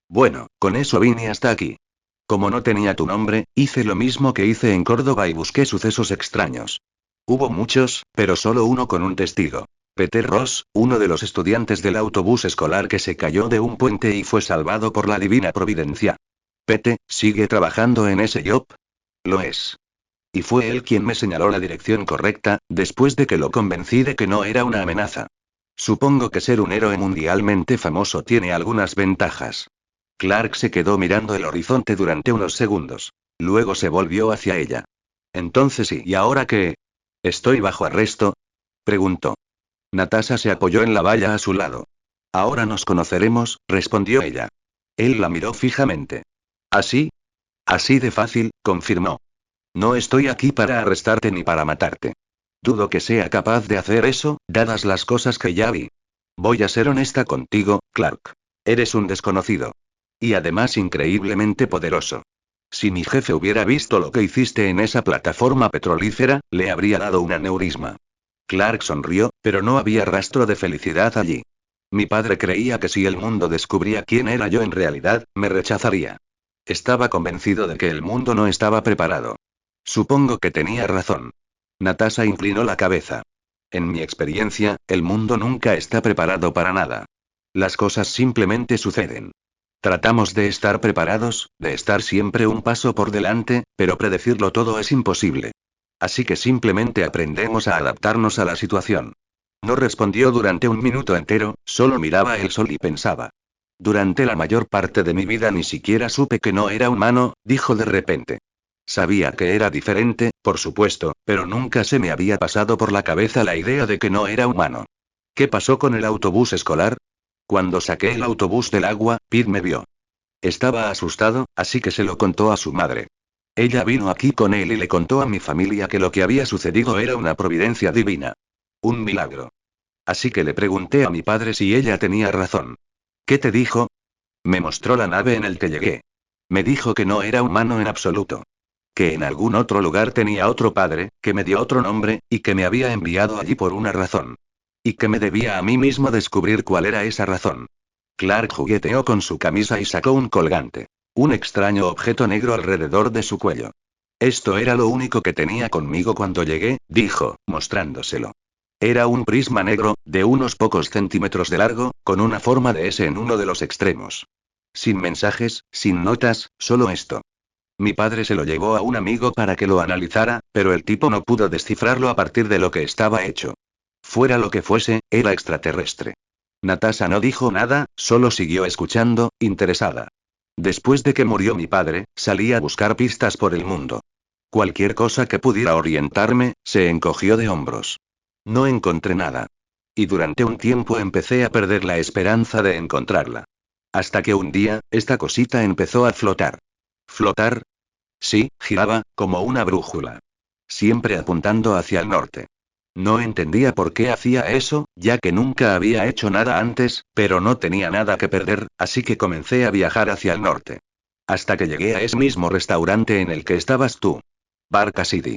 Bueno, con eso vine hasta aquí. Como no tenía tu nombre, hice lo mismo que hice en Córdoba y busqué sucesos extraños. Hubo muchos, pero solo uno con un testigo. Peter Ross, uno de los estudiantes del autobús escolar que se cayó de un puente y fue salvado por la divina providencia. Pete, ¿sigue trabajando en ese job? Lo es. Y fue él quien me señaló la dirección correcta, después de que lo convencí de que no era una amenaza. Supongo que ser un héroe mundialmente famoso tiene algunas ventajas. Clark se quedó mirando el horizonte durante unos segundos. Luego se volvió hacia ella. Entonces, ¿y ahora qué? ¿Estoy bajo arresto? Preguntó. Natasha se apoyó en la valla a su lado. Ahora nos conoceremos, respondió ella. Él la miró fijamente. ¿Así? Así de fácil, confirmó. No estoy aquí para arrestarte ni para matarte. Dudo que sea capaz de hacer eso, dadas las cosas que ya vi. Voy a ser honesta contigo, Clark. Eres un desconocido. Y además increíblemente poderoso. Si mi jefe hubiera visto lo que hiciste en esa plataforma petrolífera, le habría dado un aneurisma. Clark sonrió, pero no había rastro de felicidad allí. Mi padre creía que si el mundo descubría quién era yo en realidad, me rechazaría. Estaba convencido de que el mundo no estaba preparado. Supongo que tenía razón. Natasha inclinó la cabeza. En mi experiencia, el mundo nunca está preparado para nada. Las cosas simplemente suceden. Tratamos de estar preparados, de estar siempre un paso por delante, pero predecirlo todo es imposible. Así que simplemente aprendemos a adaptarnos a la situación. No respondió durante un minuto entero, solo miraba el sol y pensaba. Durante la mayor parte de mi vida ni siquiera supe que no era humano, dijo de repente. Sabía que era diferente, por supuesto, pero nunca se me había pasado por la cabeza la idea de que no era humano. ¿Qué pasó con el autobús escolar? Cuando saqué el autobús del agua, Pete me vio. Estaba asustado, así que se lo contó a su madre. Ella vino aquí con él y le contó a mi familia que lo que había sucedido era una providencia divina. Un milagro. Así que le pregunté a mi padre si ella tenía razón. ¿Qué te dijo? Me mostró la nave en el que llegué. Me dijo que no era humano en absoluto. Que en algún otro lugar tenía otro padre, que me dio otro nombre, y que me había enviado allí por una razón. Y que me debía a mí mismo descubrir cuál era esa razón. Clark jugueteó con su camisa y sacó un colgante. Un extraño objeto negro alrededor de su cuello. Esto era lo único que tenía conmigo cuando llegué, dijo, mostrándoselo. Era un prisma negro, de unos pocos centímetros de largo, con una forma de S en uno de los extremos. Sin mensajes, sin notas, solo esto. Mi padre se lo llevó a un amigo para que lo analizara, pero el tipo no pudo descifrarlo a partir de lo que estaba hecho. Fuera lo que fuese, era extraterrestre. Natasha no dijo nada, solo siguió escuchando, interesada. Después de que murió mi padre, salí a buscar pistas por el mundo. Cualquier cosa que pudiera orientarme, se encogió de hombros. No encontré nada. Y durante un tiempo empecé a perder la esperanza de encontrarla. Hasta que un día, esta cosita empezó a flotar. ¿Flotar? Sí, giraba, como una brújula. Siempre apuntando hacia el norte. No entendía por qué hacía eso, ya que nunca había hecho nada antes, pero no tenía nada que perder, así que comencé a viajar hacia el norte. Hasta que llegué a ese mismo restaurante en el que estabas tú. Bar Cassidy.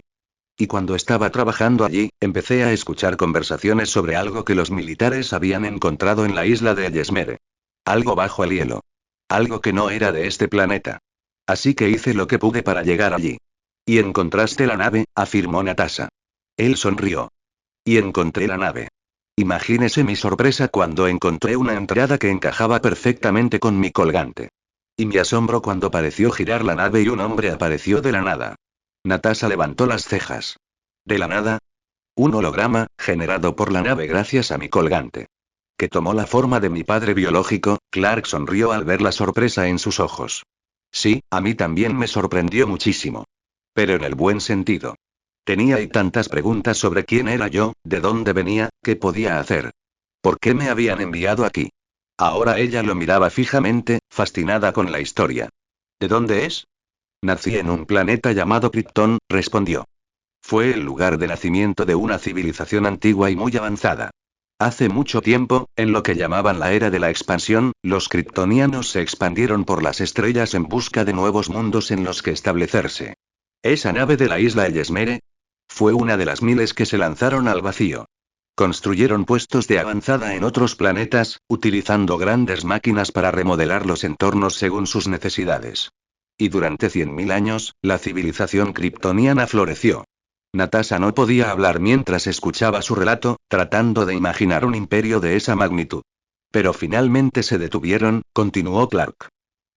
Y cuando estaba trabajando allí, empecé a escuchar conversaciones sobre algo que los militares habían encontrado en la isla de Ellesmere. Algo bajo el hielo. Algo que no era de este planeta. Así que hice lo que pude para llegar allí. Y encontraste la nave, afirmó Natasha. Él sonrió. Y encontré la nave. Imagínese mi sorpresa cuando encontré una entrada que encajaba perfectamente con mi colgante. Y mi asombro cuando pareció girar la nave y un hombre apareció de la nada. Natasha levantó las cejas. ¿De la nada? Un holograma, generado por la nave gracias a mi colgante. Que tomó la forma de mi padre biológico. Clark sonrió al ver la sorpresa en sus ojos. Sí, a mí también me sorprendió muchísimo. Pero en el buen sentido. Tenía y tantas preguntas sobre quién era yo, de dónde venía, qué podía hacer. ¿Por qué me habían enviado aquí? Ahora ella lo miraba fijamente, fascinada con la historia. ¿De dónde es? Nací en un planeta llamado Krypton, respondió. Fue el lugar de nacimiento de una civilización antigua y muy avanzada. Hace mucho tiempo, en lo que llamaban la era de la expansión, los kryptonianos se expandieron por las estrellas en busca de nuevos mundos en los que establecerse. ¿Esa nave de la isla Ellesmere? Fue una de las miles que se lanzaron al vacío. Construyeron puestos de avanzada en otros planetas, utilizando grandes máquinas para remodelar los entornos según sus necesidades. Y durante 100.000 años, la civilización kryptoniana floreció. Natasha no podía hablar mientras escuchaba su relato, tratando de imaginar un imperio de esa magnitud. Pero finalmente se detuvieron, continuó Clark.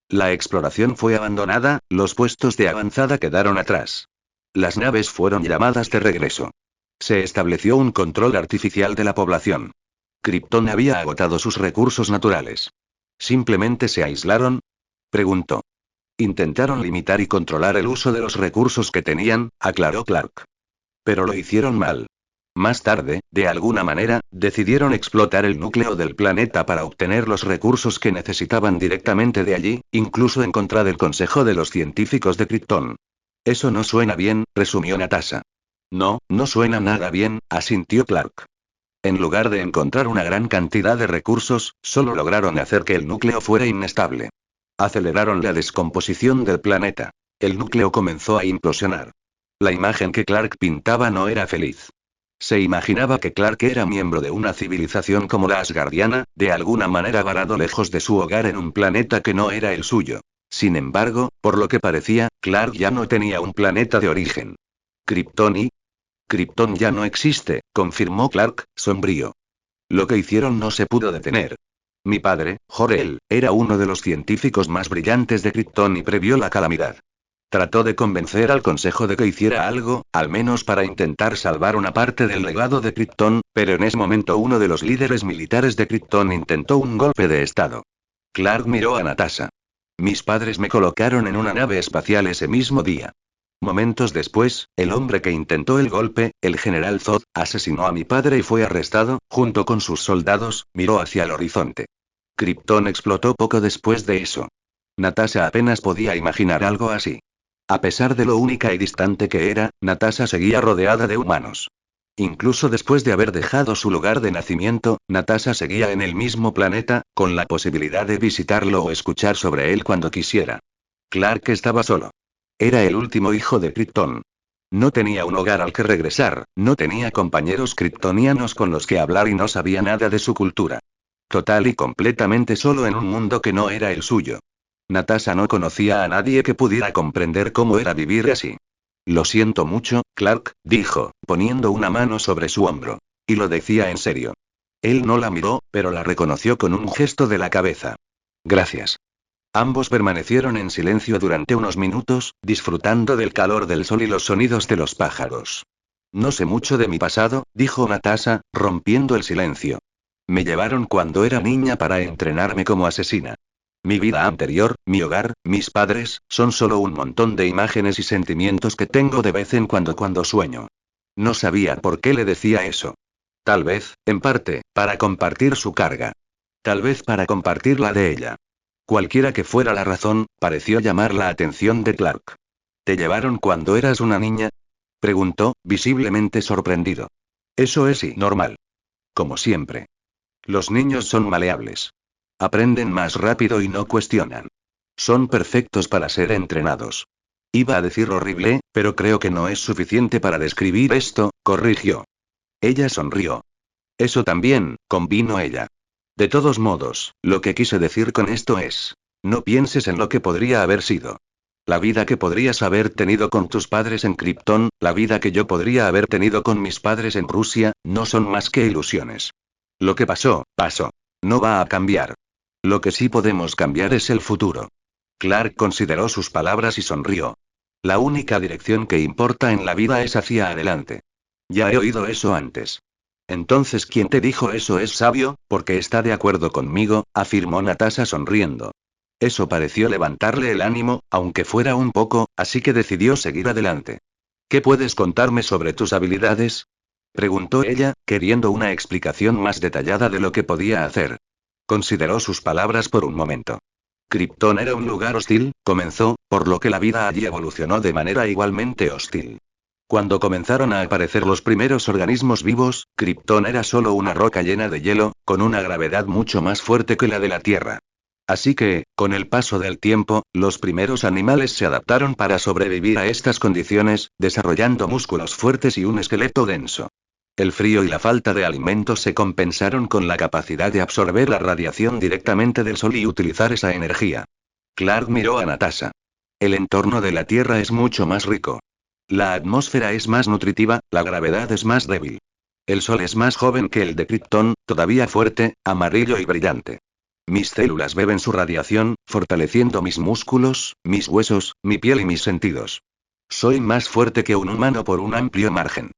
La exploración fue abandonada, los puestos de avanzada quedaron atrás. Las naves fueron llamadas de regreso. Se estableció un control artificial de la población. Krypton había agotado sus recursos naturales. ¿Simplemente se aislaron? Preguntó. Intentaron limitar y controlar el uso de los recursos que tenían, aclaró Clark. Pero lo hicieron mal. Más tarde, de alguna manera, decidieron explotar el núcleo del planeta para obtener los recursos que necesitaban directamente de allí, incluso en contra del consejo de los científicos de Krypton. Eso no suena bien, resumió Natasha. No, no suena nada bien, asintió Clark. En lugar de encontrar una gran cantidad de recursos, solo lograron hacer que el núcleo fuera inestable. Aceleraron la descomposición del planeta. El núcleo comenzó a implosionar. La imagen que Clark pintaba no era feliz. Se imaginaba que Clark era miembro de una civilización como la Asgardiana, de alguna manera varado lejos de su hogar en un planeta que no era el suyo. Sin embargo, por lo que parecía, Clark ya no tenía un planeta de origen. ¿Krypton y? Krypton ya no existe, confirmó Clark, sombrío. Lo que hicieron no se pudo detener. Mi padre, Jor-El, era uno de los científicos más brillantes de Krypton y previó la calamidad. Trató de convencer al consejo de que hiciera algo, al menos para intentar salvar una parte del legado de Krypton, pero en ese momento uno de los líderes militares de Krypton intentó un golpe de estado. Clark miró a Natasha. Mis padres me colocaron en una nave espacial ese mismo día. Momentos después, el hombre que intentó el golpe, el general Zod, asesinó a mi padre y fue arrestado, junto con sus soldados, miró hacia el horizonte. Krypton explotó poco después de eso. Natasha apenas podía imaginar algo así. A pesar de lo única y distante que era, Natasha seguía rodeada de humanos. Incluso después de haber dejado su lugar de nacimiento, Natasha seguía en el mismo planeta, con la posibilidad de visitarlo o escuchar sobre él cuando quisiera. Clark estaba solo. Era el último hijo de Krypton. No tenía un hogar al que regresar, no tenía compañeros kryptonianos con los que hablar y no sabía nada de su cultura. Total y completamente solo en un mundo que no era el suyo. Natasha no conocía a nadie que pudiera comprender cómo era vivir así. Lo siento mucho, Clark, dijo, poniendo una mano sobre su hombro. Y lo decía en serio. Él no la miró, pero la reconoció con un gesto de la cabeza. Gracias. Ambos permanecieron en silencio durante unos minutos, disfrutando del calor del sol y los sonidos de los pájaros. No sé mucho de mi pasado, dijo Natasha, rompiendo el silencio. Me llevaron cuando era niña para entrenarme como asesina. Mi vida anterior, mi hogar, mis padres, son solo un montón de imágenes y sentimientos que tengo de vez en cuando sueño. No sabía por qué le decía eso. Tal vez, en parte, para compartir su carga. Tal vez para compartir la de ella. Cualquiera que fuera la razón, pareció llamar la atención de Clark. ¿Te llevaron cuando eras una niña? Preguntó, visiblemente sorprendido. Eso es normal. Como siempre. Los niños son maleables. Aprenden más rápido y no cuestionan. Son perfectos para ser entrenados. Iba a decir horrible, pero creo que no es suficiente para describir esto, corrigió. Ella sonrió. Eso también, convino ella. De todos modos, lo que quise decir con esto es, no pienses en lo que podría haber sido. La vida que podrías haber tenido con tus padres en Krypton, la vida que yo podría haber tenido con mis padres en Rusia, no son más que ilusiones. Lo que pasó, pasó. No va a cambiar. Lo que sí podemos cambiar es el futuro. Clark consideró sus palabras y sonrió. La única dirección que importa en la vida es hacia adelante. Ya he oído eso antes. Entonces, ¿quién te dijo eso es sabio? Porque está de acuerdo conmigo, afirmó Natasha sonriendo. Eso pareció levantarle el ánimo, aunque fuera un poco, así que decidió seguir adelante. ¿Qué puedes contarme sobre tus habilidades? Preguntó ella, queriendo una explicación más detallada de lo que podía hacer. Consideró sus palabras por un momento. Krypton era un lugar hostil, comenzó, por lo que la vida allí evolucionó de manera igualmente hostil. Cuando comenzaron a aparecer los primeros organismos vivos, Krypton era solo una roca llena de hielo, con una gravedad mucho más fuerte que la de la Tierra. Así que, con el paso del tiempo, los primeros animales se adaptaron para sobrevivir a estas condiciones, desarrollando músculos fuertes y un esqueleto denso. El frío y la falta de alimentos se compensaron con la capacidad de absorber la radiación directamente del sol y utilizar esa energía. Clark miró a Natasha. El entorno de la Tierra es mucho más rico. La atmósfera es más nutritiva, la gravedad es más débil. El sol es más joven que el de Krypton, todavía fuerte, amarillo y brillante. Mis células beben su radiación, fortaleciendo mis músculos, mis huesos, mi piel y mis sentidos. Soy más fuerte que un humano por un amplio margen.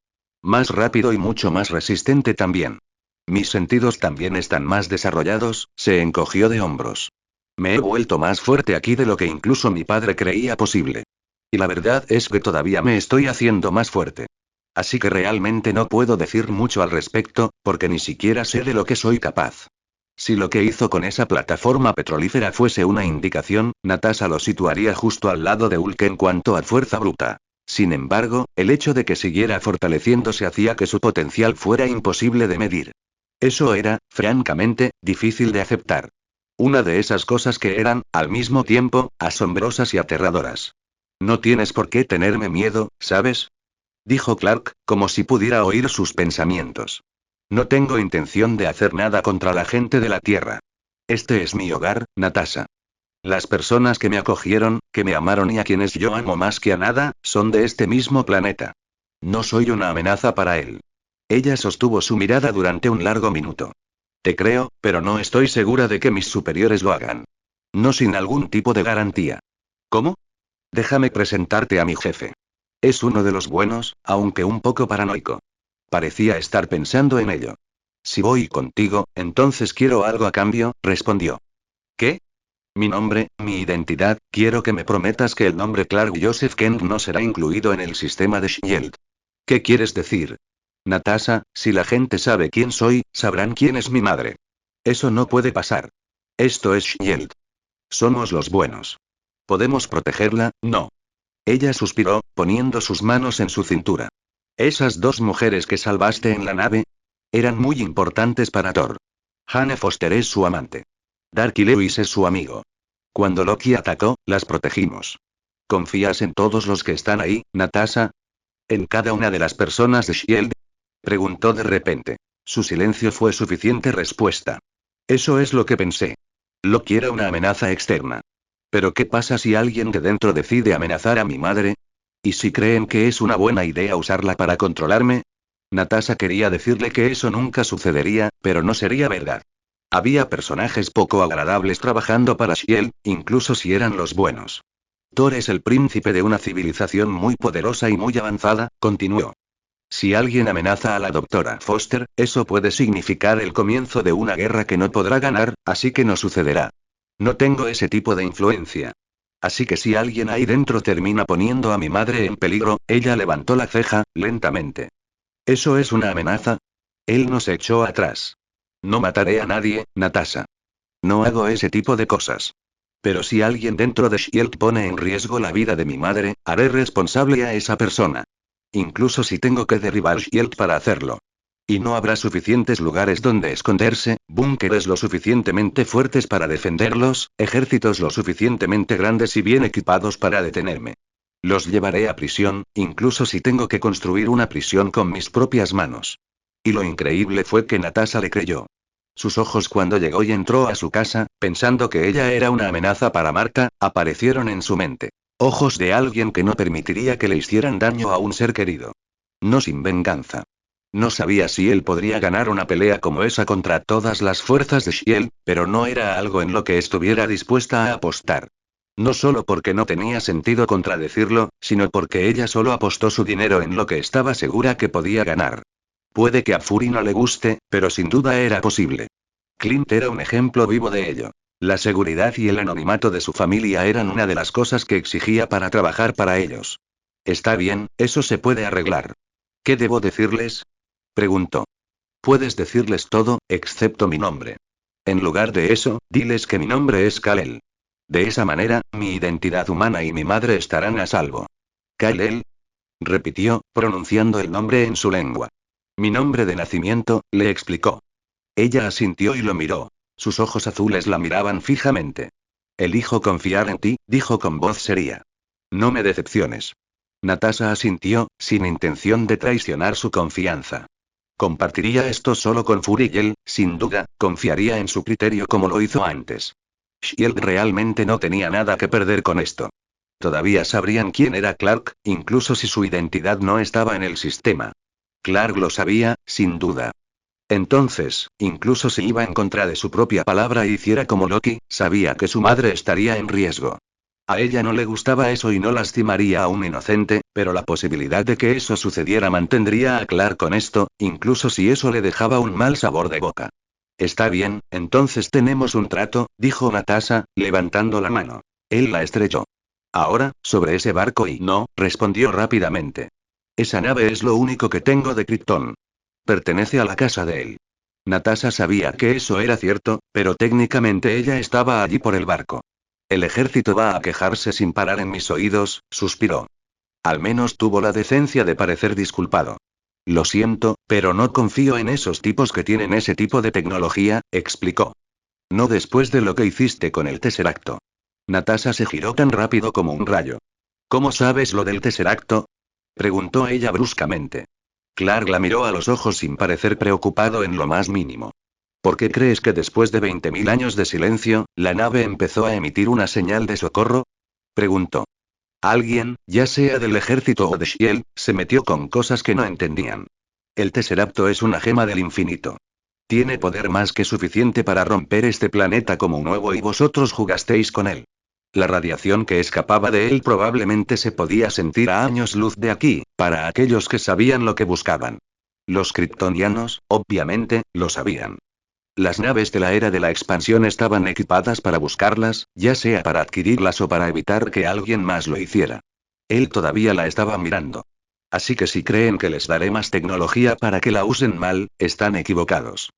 Más rápido y mucho más resistente también. Mis sentidos también están más desarrollados, se encogió de hombros. Me he vuelto más fuerte aquí de lo que incluso mi padre creía posible. Y la verdad es que todavía me estoy haciendo más fuerte. Así que realmente no puedo decir mucho al respecto, porque ni siquiera sé de lo que soy capaz. Si lo que hizo con esa plataforma petrolífera fuese una indicación, Natasha lo situaría justo al lado de Hulk en cuanto a fuerza bruta. Sin embargo, el hecho de que siguiera fortaleciéndose hacía que su potencial fuera imposible de medir. Eso era, francamente, difícil de aceptar. Una de esas cosas que eran, al mismo tiempo, asombrosas y aterradoras. No tienes por qué tenerme miedo, ¿sabes? Dijo Clark, como si pudiera oír sus pensamientos. No tengo intención de hacer nada contra la gente de la Tierra. Este es mi hogar, Natasha. Las personas que me acogieron, que me amaron y a quienes yo amo más que a nada, son de este mismo planeta. No soy una amenaza para él. Ella sostuvo su mirada durante un largo minuto. Te creo, pero no estoy segura de que mis superiores lo hagan. No sin algún tipo de garantía. ¿Cómo? Déjame presentarte a mi jefe. Es uno de los buenos, aunque un poco paranoico. Parecía estar pensando en ello. Si voy contigo, entonces quiero algo a cambio, respondió. ¿Qué? Mi nombre, mi identidad, quiero que me prometas que el nombre Clark Joseph Kent no será incluido en el sistema de Shield. ¿Qué quieres decir? Natasha, si la gente sabe quién soy, sabrán quién es mi madre. Eso no puede pasar. Esto es Shield. Somos los buenos. ¿Podemos protegerla? No. Ella suspiró, poniendo sus manos en su cintura. Esas dos mujeres que salvaste en la nave eran muy importantes para Thor. Jane Foster es su amante. Darky Lewis es su amigo. Cuando Loki atacó, las protegimos. ¿Confías en todos los que están ahí, Natasha? ¿En cada una de las personas de Shield? Preguntó de repente. Su silencio fue suficiente respuesta. Eso es lo que pensé. Loki era una amenaza externa. Pero ¿qué pasa si alguien de dentro decide amenazar a mi madre? ¿Y si creen que es una buena idea usarla para controlarme? Natasha quería decirle que eso nunca sucedería, pero no sería verdad. Había personajes poco agradables trabajando para Shield, incluso si eran los buenos. Thor es el príncipe de una civilización muy poderosa y muy avanzada, continuó. Si alguien amenaza a la doctora Foster, eso puede significar el comienzo de una guerra que no podrá ganar, así que no sucederá. No tengo ese tipo de influencia. Así que si alguien ahí dentro termina poniendo a mi madre en peligro, ella levantó la ceja, lentamente. ¿Eso es una amenaza? Él nos echó atrás. No mataré a nadie, Natasha. No hago ese tipo de cosas. Pero si alguien dentro de Shield pone en riesgo la vida de mi madre, haré responsable a esa persona. Incluso si tengo que derribar Shield para hacerlo. Y no habrá suficientes lugares donde esconderse, búnkeres lo suficientemente fuertes para defenderlos, ejércitos lo suficientemente grandes y bien equipados para detenerme. Los llevaré a prisión, incluso si tengo que construir una prisión con mis propias manos. Y lo increíble fue que Natasha le creyó. Sus ojos cuando llegó y entró a su casa, pensando que ella era una amenaza para Marta, aparecieron en su mente. Ojos de alguien que no permitiría que le hicieran daño a un ser querido. No sin venganza. No sabía si él podría ganar una pelea como esa contra todas las fuerzas de Shield, pero no era algo en lo que estuviera dispuesta a apostar. No solo porque no tenía sentido contradecirlo, sino porque ella solo apostó su dinero en lo que estaba segura que podía ganar. Puede que a Fury no le guste, pero sin duda era posible. Clint era un ejemplo vivo de ello. La seguridad y el anonimato de su familia eran una de las cosas que exigía para trabajar para ellos. Está bien, eso se puede arreglar. ¿Qué debo decirles? Preguntó. Puedes decirles todo, excepto mi nombre. En lugar de eso, diles que mi nombre es Kal-El. De esa manera, mi identidad humana y mi madre estarán a salvo. ¿Kal-El? Repitió, pronunciando el nombre en su lengua. Mi nombre de nacimiento, le explicó. Ella asintió y lo miró. Sus ojos azules la miraban fijamente. Elijo confiar en ti, dijo con voz seria. No me decepciones. Natasha asintió, sin intención de traicionar su confianza. Compartiría esto solo con Fury y él, sin duda, confiaría en su criterio como lo hizo antes. Shield realmente no tenía nada que perder con esto. Todavía sabrían quién era Clark, incluso si su identidad no estaba en el sistema. Clark lo sabía, sin duda. Entonces, incluso si iba en contra de su propia palabra e hiciera como Loki, sabía que su madre estaría en riesgo. A ella no le gustaba eso y no lastimaría a un inocente, pero la posibilidad de que eso sucediera mantendría a Clark con esto, incluso si eso le dejaba un mal sabor de boca. Está bien, entonces tenemos un trato, dijo Natasha, levantando la mano. Él la estrelló. Ahora, sobre ese barco y no, respondió rápidamente. Esa nave es lo único que tengo de Krypton. Pertenece a la casa de él. Natasha sabía que eso era cierto, pero técnicamente ella estaba allí por el barco. El ejército va a quejarse sin parar en mis oídos, suspiró. Al menos tuvo la decencia de parecer disculpado. Lo siento, pero no confío en esos tipos que tienen ese tipo de tecnología, explicó. No después de lo que hiciste con el Tesseracto. Natasha se giró tan rápido como un rayo. ¿Cómo sabes lo del Tesseracto? Preguntó ella bruscamente. Clark la miró a los ojos sin parecer preocupado en lo más mínimo. ¿Por qué crees que después de 20.000 años de silencio, la nave empezó a emitir una señal de socorro? Preguntó. Alguien, ya sea del ejército o de Shield, se metió con cosas que no entendían. El Tesseracto es una gema del infinito. Tiene poder más que suficiente para romper este planeta como un huevo y vosotros jugasteis con él. La radiación que escapaba de él probablemente se podía sentir a años luz de aquí, para aquellos que sabían lo que buscaban. Los kryptonianos, obviamente, lo sabían. Las naves de la era de la expansión estaban equipadas para buscarlas, ya sea para adquirirlas o para evitar que alguien más lo hiciera. Él todavía la estaba mirando. Así que si creen que les daré más tecnología para que la usen mal, están equivocados.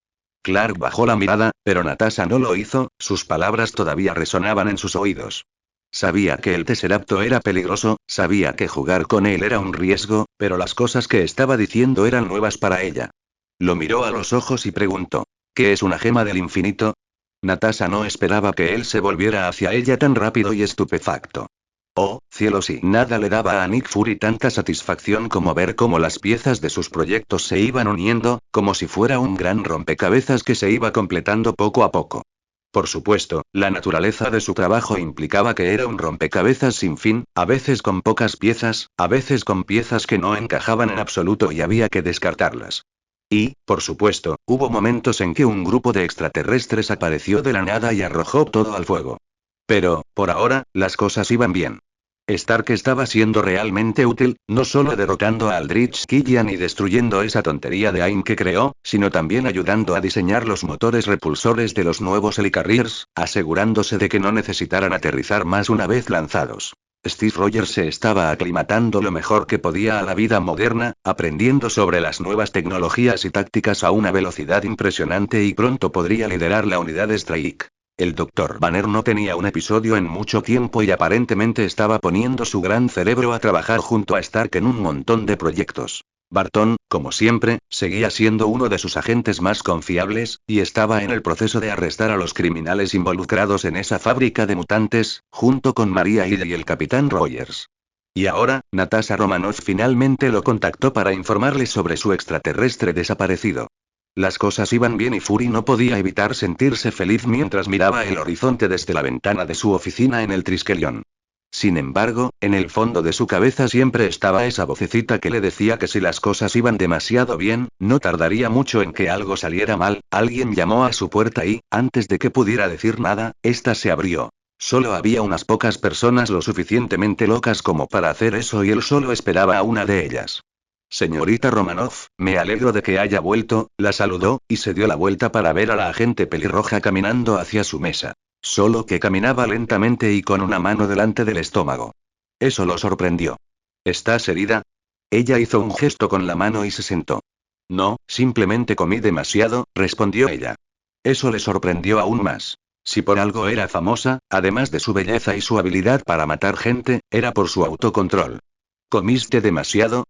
Clark bajó la mirada, pero Natasha no lo hizo, sus palabras todavía resonaban en sus oídos. Sabía que el Tesseracto era peligroso, sabía que jugar con él era un riesgo, pero las cosas que estaba diciendo eran nuevas para ella. Lo miró a los ojos y preguntó. ¿Qué es una gema del infinito? Natasha no esperaba que él se volviera hacia ella tan rápido y estupefacto. Oh, cielos, y nada le daba a Nick Fury tanta satisfacción como ver cómo las piezas de sus proyectos se iban uniendo, como si fuera un gran rompecabezas que se iba completando poco a poco. Por supuesto, la naturaleza de su trabajo implicaba que era un rompecabezas sin fin, a veces con pocas piezas, a veces con piezas que no encajaban en absoluto y había que descartarlas. Y, por supuesto, hubo momentos en que un grupo de extraterrestres apareció de la nada y arrojó todo al fuego. Pero, por ahora, las cosas iban bien. Stark estaba siendo realmente útil, no solo derrotando a Aldrich Killian y destruyendo esa tontería de AIM que creó, sino también ayudando a diseñar los motores repulsores de los nuevos Helicarriers, asegurándose de que no necesitaran aterrizar más una vez lanzados. Steve Rogers se estaba aclimatando lo mejor que podía a la vida moderna, aprendiendo sobre las nuevas tecnologías y tácticas a una velocidad impresionante y pronto podría liderar la unidad Strike. El Dr. Banner no tenía un episodio en mucho tiempo y aparentemente estaba poniendo su gran cerebro a trabajar junto a Stark en un montón de proyectos. Barton, como siempre, seguía siendo uno de sus agentes más confiables, y estaba en el proceso de arrestar a los criminales involucrados en esa fábrica de mutantes, junto con Maria Hill y el Capitán Rogers. Y ahora, Natasha Romanoff finalmente lo contactó para informarle sobre su extraterrestre desaparecido. Las cosas iban bien y Fury no podía evitar sentirse feliz mientras miraba el horizonte desde la ventana de su oficina en el Triskelion. Sin embargo, en el fondo de su cabeza siempre estaba esa vocecita que le decía que si las cosas iban demasiado bien, no tardaría mucho en que algo saliera mal. Alguien llamó a su puerta y, antes de que pudiera decir nada, ésta se abrió. Solo había unas pocas personas lo suficientemente locas como para hacer eso y él solo esperaba a una de ellas. Señorita Romanoff, me alegro de que haya vuelto, la saludó, y se dio la vuelta para ver a la agente pelirroja caminando hacia su mesa. Solo que caminaba lentamente y con una mano delante del estómago. Eso lo sorprendió. ¿Estás herida? Ella hizo un gesto con la mano y se sentó. No, simplemente comí demasiado, respondió ella. Eso le sorprendió aún más. Si por algo era famosa, además de su belleza y su habilidad para matar gente, era por su autocontrol. ¿Comiste demasiado?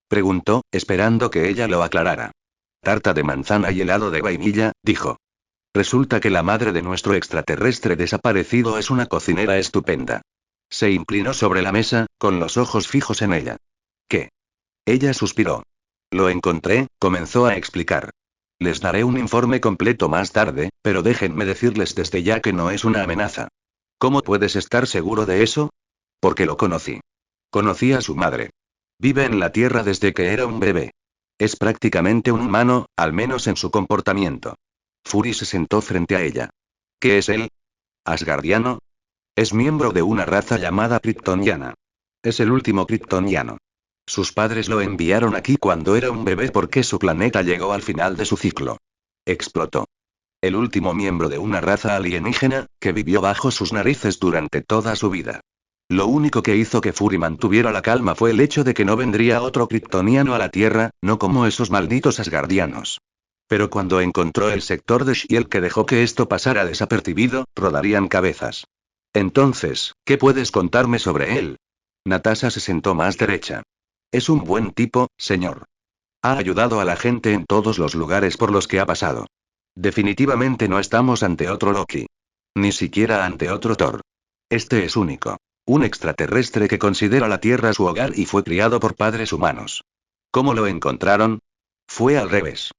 Preguntó, esperando que ella lo aclarara. Tarta de manzana y helado de vainilla, dijo. Resulta que la madre de nuestro extraterrestre desaparecido es una cocinera estupenda. Se inclinó sobre la mesa, con los ojos fijos en ella. ¿Qué? Ella suspiró. Lo encontré, comenzó a explicar. Les daré un informe completo más tarde, pero déjenme decirles desde ya que no es una amenaza. ¿Cómo puedes estar seguro de eso? Porque lo conocí. Conocí a su madre. Vive en la Tierra desde que era un bebé. Es prácticamente un humano, al menos en su comportamiento. Fury se sentó frente a ella. ¿Qué es él? ¿Asgardiano? Es miembro de una raza llamada Kryptoniana. Es el último Kryptoniano. Sus padres lo enviaron aquí cuando era un bebé porque su planeta llegó al final de su ciclo. Explotó. El último miembro de una raza alienígena, que vivió bajo sus narices durante toda su vida. Lo único que hizo que Fury mantuviera la calma fue el hecho de que no vendría otro kryptoniano a la Tierra, no como esos malditos asgardianos. Pero cuando encontró el sector de Shield que dejó que esto pasara desapercibido, rodarían cabezas. Entonces, ¿qué puedes contarme sobre él? Natasha se sentó más derecha. Es un buen tipo, señor. Ha ayudado a la gente en todos los lugares por los que ha pasado. Definitivamente no estamos ante otro Loki. Ni siquiera ante otro Thor. Este es único. Un extraterrestre que considera la Tierra su hogar y fue criado por padres humanos. ¿Cómo lo encontraron? Fue al revés.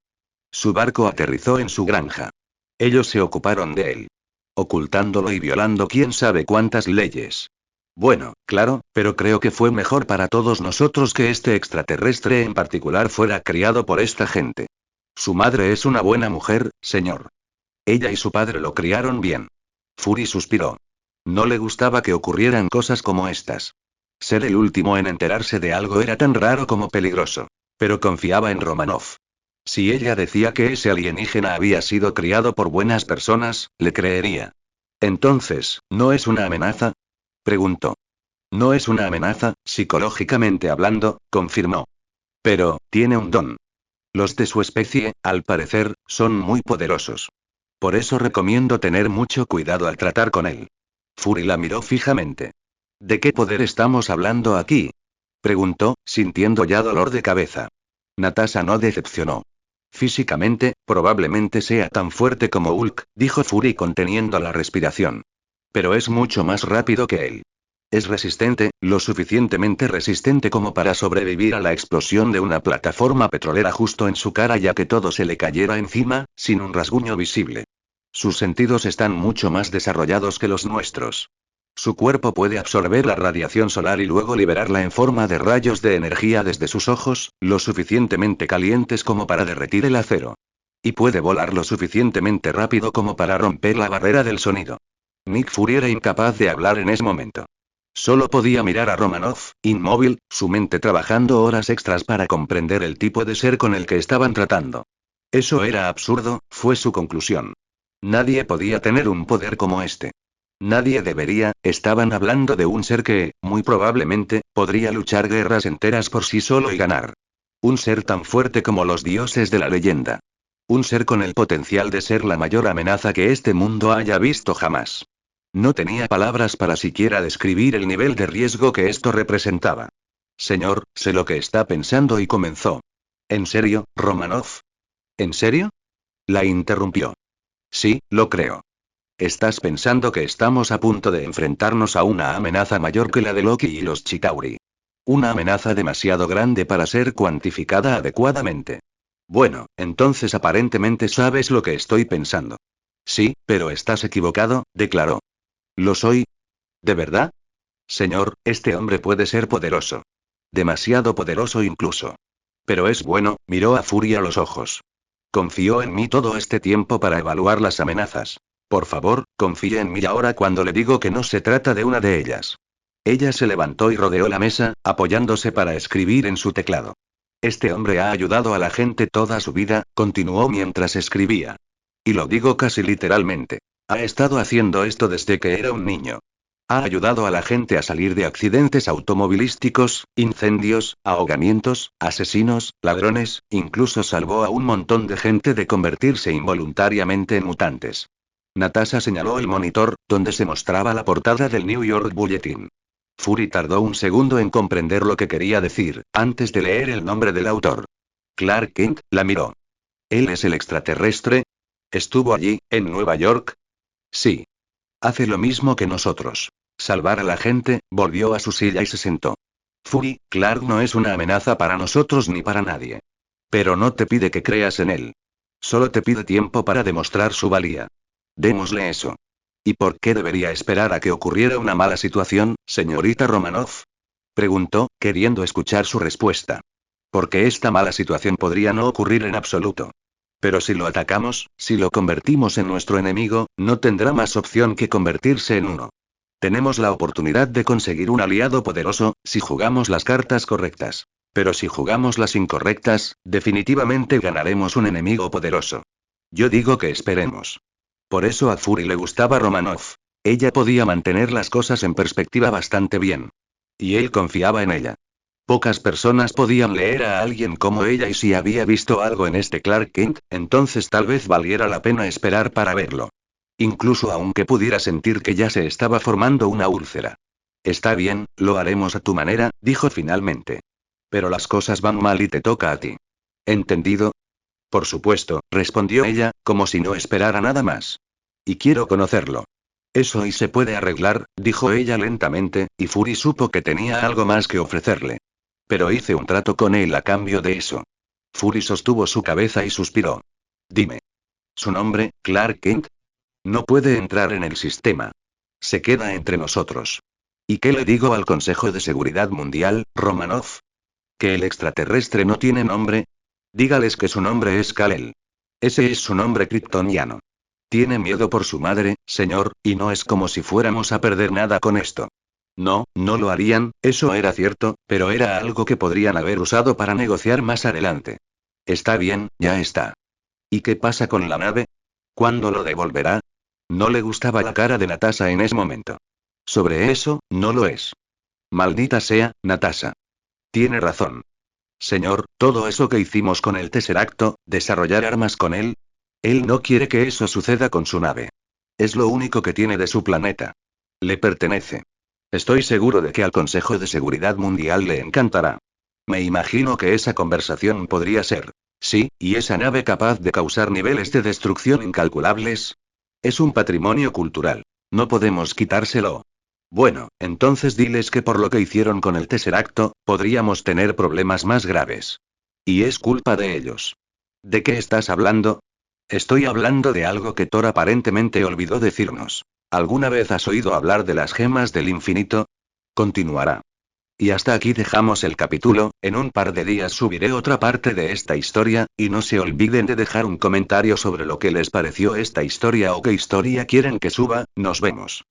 Su barco aterrizó en su granja. Ellos se ocuparon de él. Ocultándolo y violando quién sabe cuántas leyes. Bueno, claro, pero creo que fue mejor para todos nosotros que este extraterrestre en particular fuera criado por esta gente. Su madre es una buena mujer, señor. Ella y su padre lo criaron bien. Fury suspiró. No le gustaba que ocurrieran cosas como estas. Ser el último en enterarse de algo era tan raro como peligroso. Pero confiaba en Romanoff. Si ella decía que ese alienígena había sido criado por buenas personas, le creería. Entonces, ¿no es una amenaza? Preguntó. No es una amenaza, psicológicamente hablando, confirmó. Pero, tiene un don. Los de su especie, al parecer, son muy poderosos. Por eso recomiendo tener mucho cuidado al tratar con él. Fury la miró fijamente. ¿De qué poder estamos hablando aquí? Preguntó, sintiendo ya dolor de cabeza. Natasha no decepcionó. Físicamente, probablemente sea tan fuerte como Hulk, dijo Fury conteniendo la respiración. Pero es mucho más rápido que él. Es resistente, lo suficientemente resistente como para sobrevivir a la explosión de una plataforma petrolera justo en su cara ya que todo se le cayera encima, sin un rasguño visible. Sus sentidos están mucho más desarrollados que los nuestros. Su cuerpo puede absorber la radiación solar y luego liberarla en forma de rayos de energía desde sus ojos, lo suficientemente calientes como para derretir el acero. Y puede volar lo suficientemente rápido como para romper la barrera del sonido. Nick Fury era incapaz de hablar en ese momento. Solo podía mirar a Romanoff, inmóvil, su mente trabajando horas extras para comprender el tipo de ser con el que estaban tratando. Eso era absurdo, fue su conclusión. Nadie podía tener un poder como este. Nadie debería, estaban hablando de un ser que, muy probablemente, podría luchar guerras enteras por sí solo y ganar. Un ser tan fuerte como los dioses de la leyenda. Un ser con el potencial de ser la mayor amenaza que este mundo haya visto jamás. No tenía palabras para siquiera describir el nivel de riesgo que esto representaba. Señor, sé lo que está pensando y comenzó. ¿En serio, Romanoff? ¿En serio? La interrumpió. Sí, lo creo. Estás pensando que estamos a punto de enfrentarnos a una amenaza mayor que la de Loki y los Chitauri. Una amenaza demasiado grande para ser cuantificada adecuadamente. Bueno, entonces aparentemente sabes lo que estoy pensando. Sí, pero estás equivocado, declaró. ¿Lo soy? ¿De verdad? Señor, este hombre puede ser poderoso. Demasiado poderoso incluso. Pero es bueno, miró a Fury a los ojos. Confió en mí todo este tiempo para evaluar las amenazas. Por favor, confíe en mí ahora cuando le digo que no se trata de una de ellas. Ella se levantó y rodeó la mesa, apoyándose para escribir en su teclado. Este hombre ha ayudado a la gente toda su vida, continuó mientras escribía. Y lo digo casi literalmente. Ha estado haciendo esto desde que era un niño. Ha ayudado a la gente a salir de accidentes automovilísticos, incendios, ahogamientos, asesinos, ladrones, incluso salvó a un montón de gente de convertirse involuntariamente en mutantes. Natasha señaló el monitor, donde se mostraba la portada del New York Bulletin. Fury tardó un segundo en comprender lo que quería decir, antes de leer el nombre del autor. Clark Kent la miró. ¿Él es el extraterrestre? ¿Estuvo allí, en Nueva York? Sí. Hace lo mismo que nosotros. Salvar a la gente, volvió a su silla y se sentó. Fury, Clark no es una amenaza para nosotros ni para nadie. Pero no te pide que creas en él. Solo te pide tiempo para demostrar su valía. Démosle eso. ¿Y por qué debería esperar a que ocurriera una mala situación, señorita Romanoff? Preguntó, queriendo escuchar su respuesta. Porque esta mala situación podría no ocurrir en absoluto. Pero si lo atacamos, si lo convertimos en nuestro enemigo, no tendrá más opción que convertirse en uno. Tenemos la oportunidad de conseguir un aliado poderoso, si jugamos las cartas correctas. Pero si jugamos las incorrectas, definitivamente ganaremos un enemigo poderoso. Yo digo que esperemos. Por eso a Fury le gustaba Romanoff. Ella podía mantener las cosas en perspectiva bastante bien. Y él confiaba en ella. Pocas personas podían leer a alguien como ella y si había visto algo en este Clark Kent, entonces tal vez valiera la pena esperar para verlo. Incluso aunque pudiera sentir que ya se estaba formando una úlcera. Está bien, lo haremos a tu manera, dijo finalmente. Pero las cosas van mal y te toca a ti. ¿Entendido? Por supuesto, respondió ella, como si no esperara nada más. Y quiero conocerlo. Eso y se puede arreglar, dijo ella lentamente, y Fury supo que tenía algo más que ofrecerle. Pero hice un trato con él a cambio de eso. Fury sostuvo su cabeza y suspiró. Dime. ¿Su nombre, Clark Kent? No puede entrar en el sistema. Se queda entre nosotros. ¿Y qué le digo al Consejo de Seguridad Mundial, Romanoff? ¿Que el extraterrestre no tiene nombre? Dígales que su nombre es Kal-El. Ese es su nombre kryptoniano. Tiene miedo por su madre, señor, y no es como si fuéramos a perder nada con esto. No, no lo harían, eso era cierto, pero era algo que podrían haber usado para negociar más adelante. Está bien, ya está. ¿Y qué pasa con la nave? ¿Cuándo lo devolverá? No le gustaba la cara de Natasha en ese momento. Sobre eso, no lo es. Maldita sea, Natasha. Tiene razón. Señor, todo eso que hicimos con el Tesseracto, desarrollar armas con él. Él no quiere que eso suceda con su nave. Es lo único que tiene de su planeta. Le pertenece. Estoy seguro de que al Consejo de Seguridad Mundial le encantará. Me imagino que esa conversación podría ser. Sí, ¿y esa nave capaz de causar niveles de destrucción incalculables? Es un patrimonio cultural. No podemos quitárselo. Bueno, entonces diles que por lo que hicieron con el Tesseracto, podríamos tener problemas más graves. Y es culpa de ellos. ¿De qué estás hablando? Estoy hablando de algo que Thor aparentemente olvidó decirnos. ¿Alguna vez has oído hablar de las gemas del infinito? Continuará. Y hasta aquí dejamos el capítulo, en un par de días subiré otra parte de esta historia, y no se olviden de dejar un comentario sobre lo que les pareció esta historia o qué historia quieren que suba, nos vemos.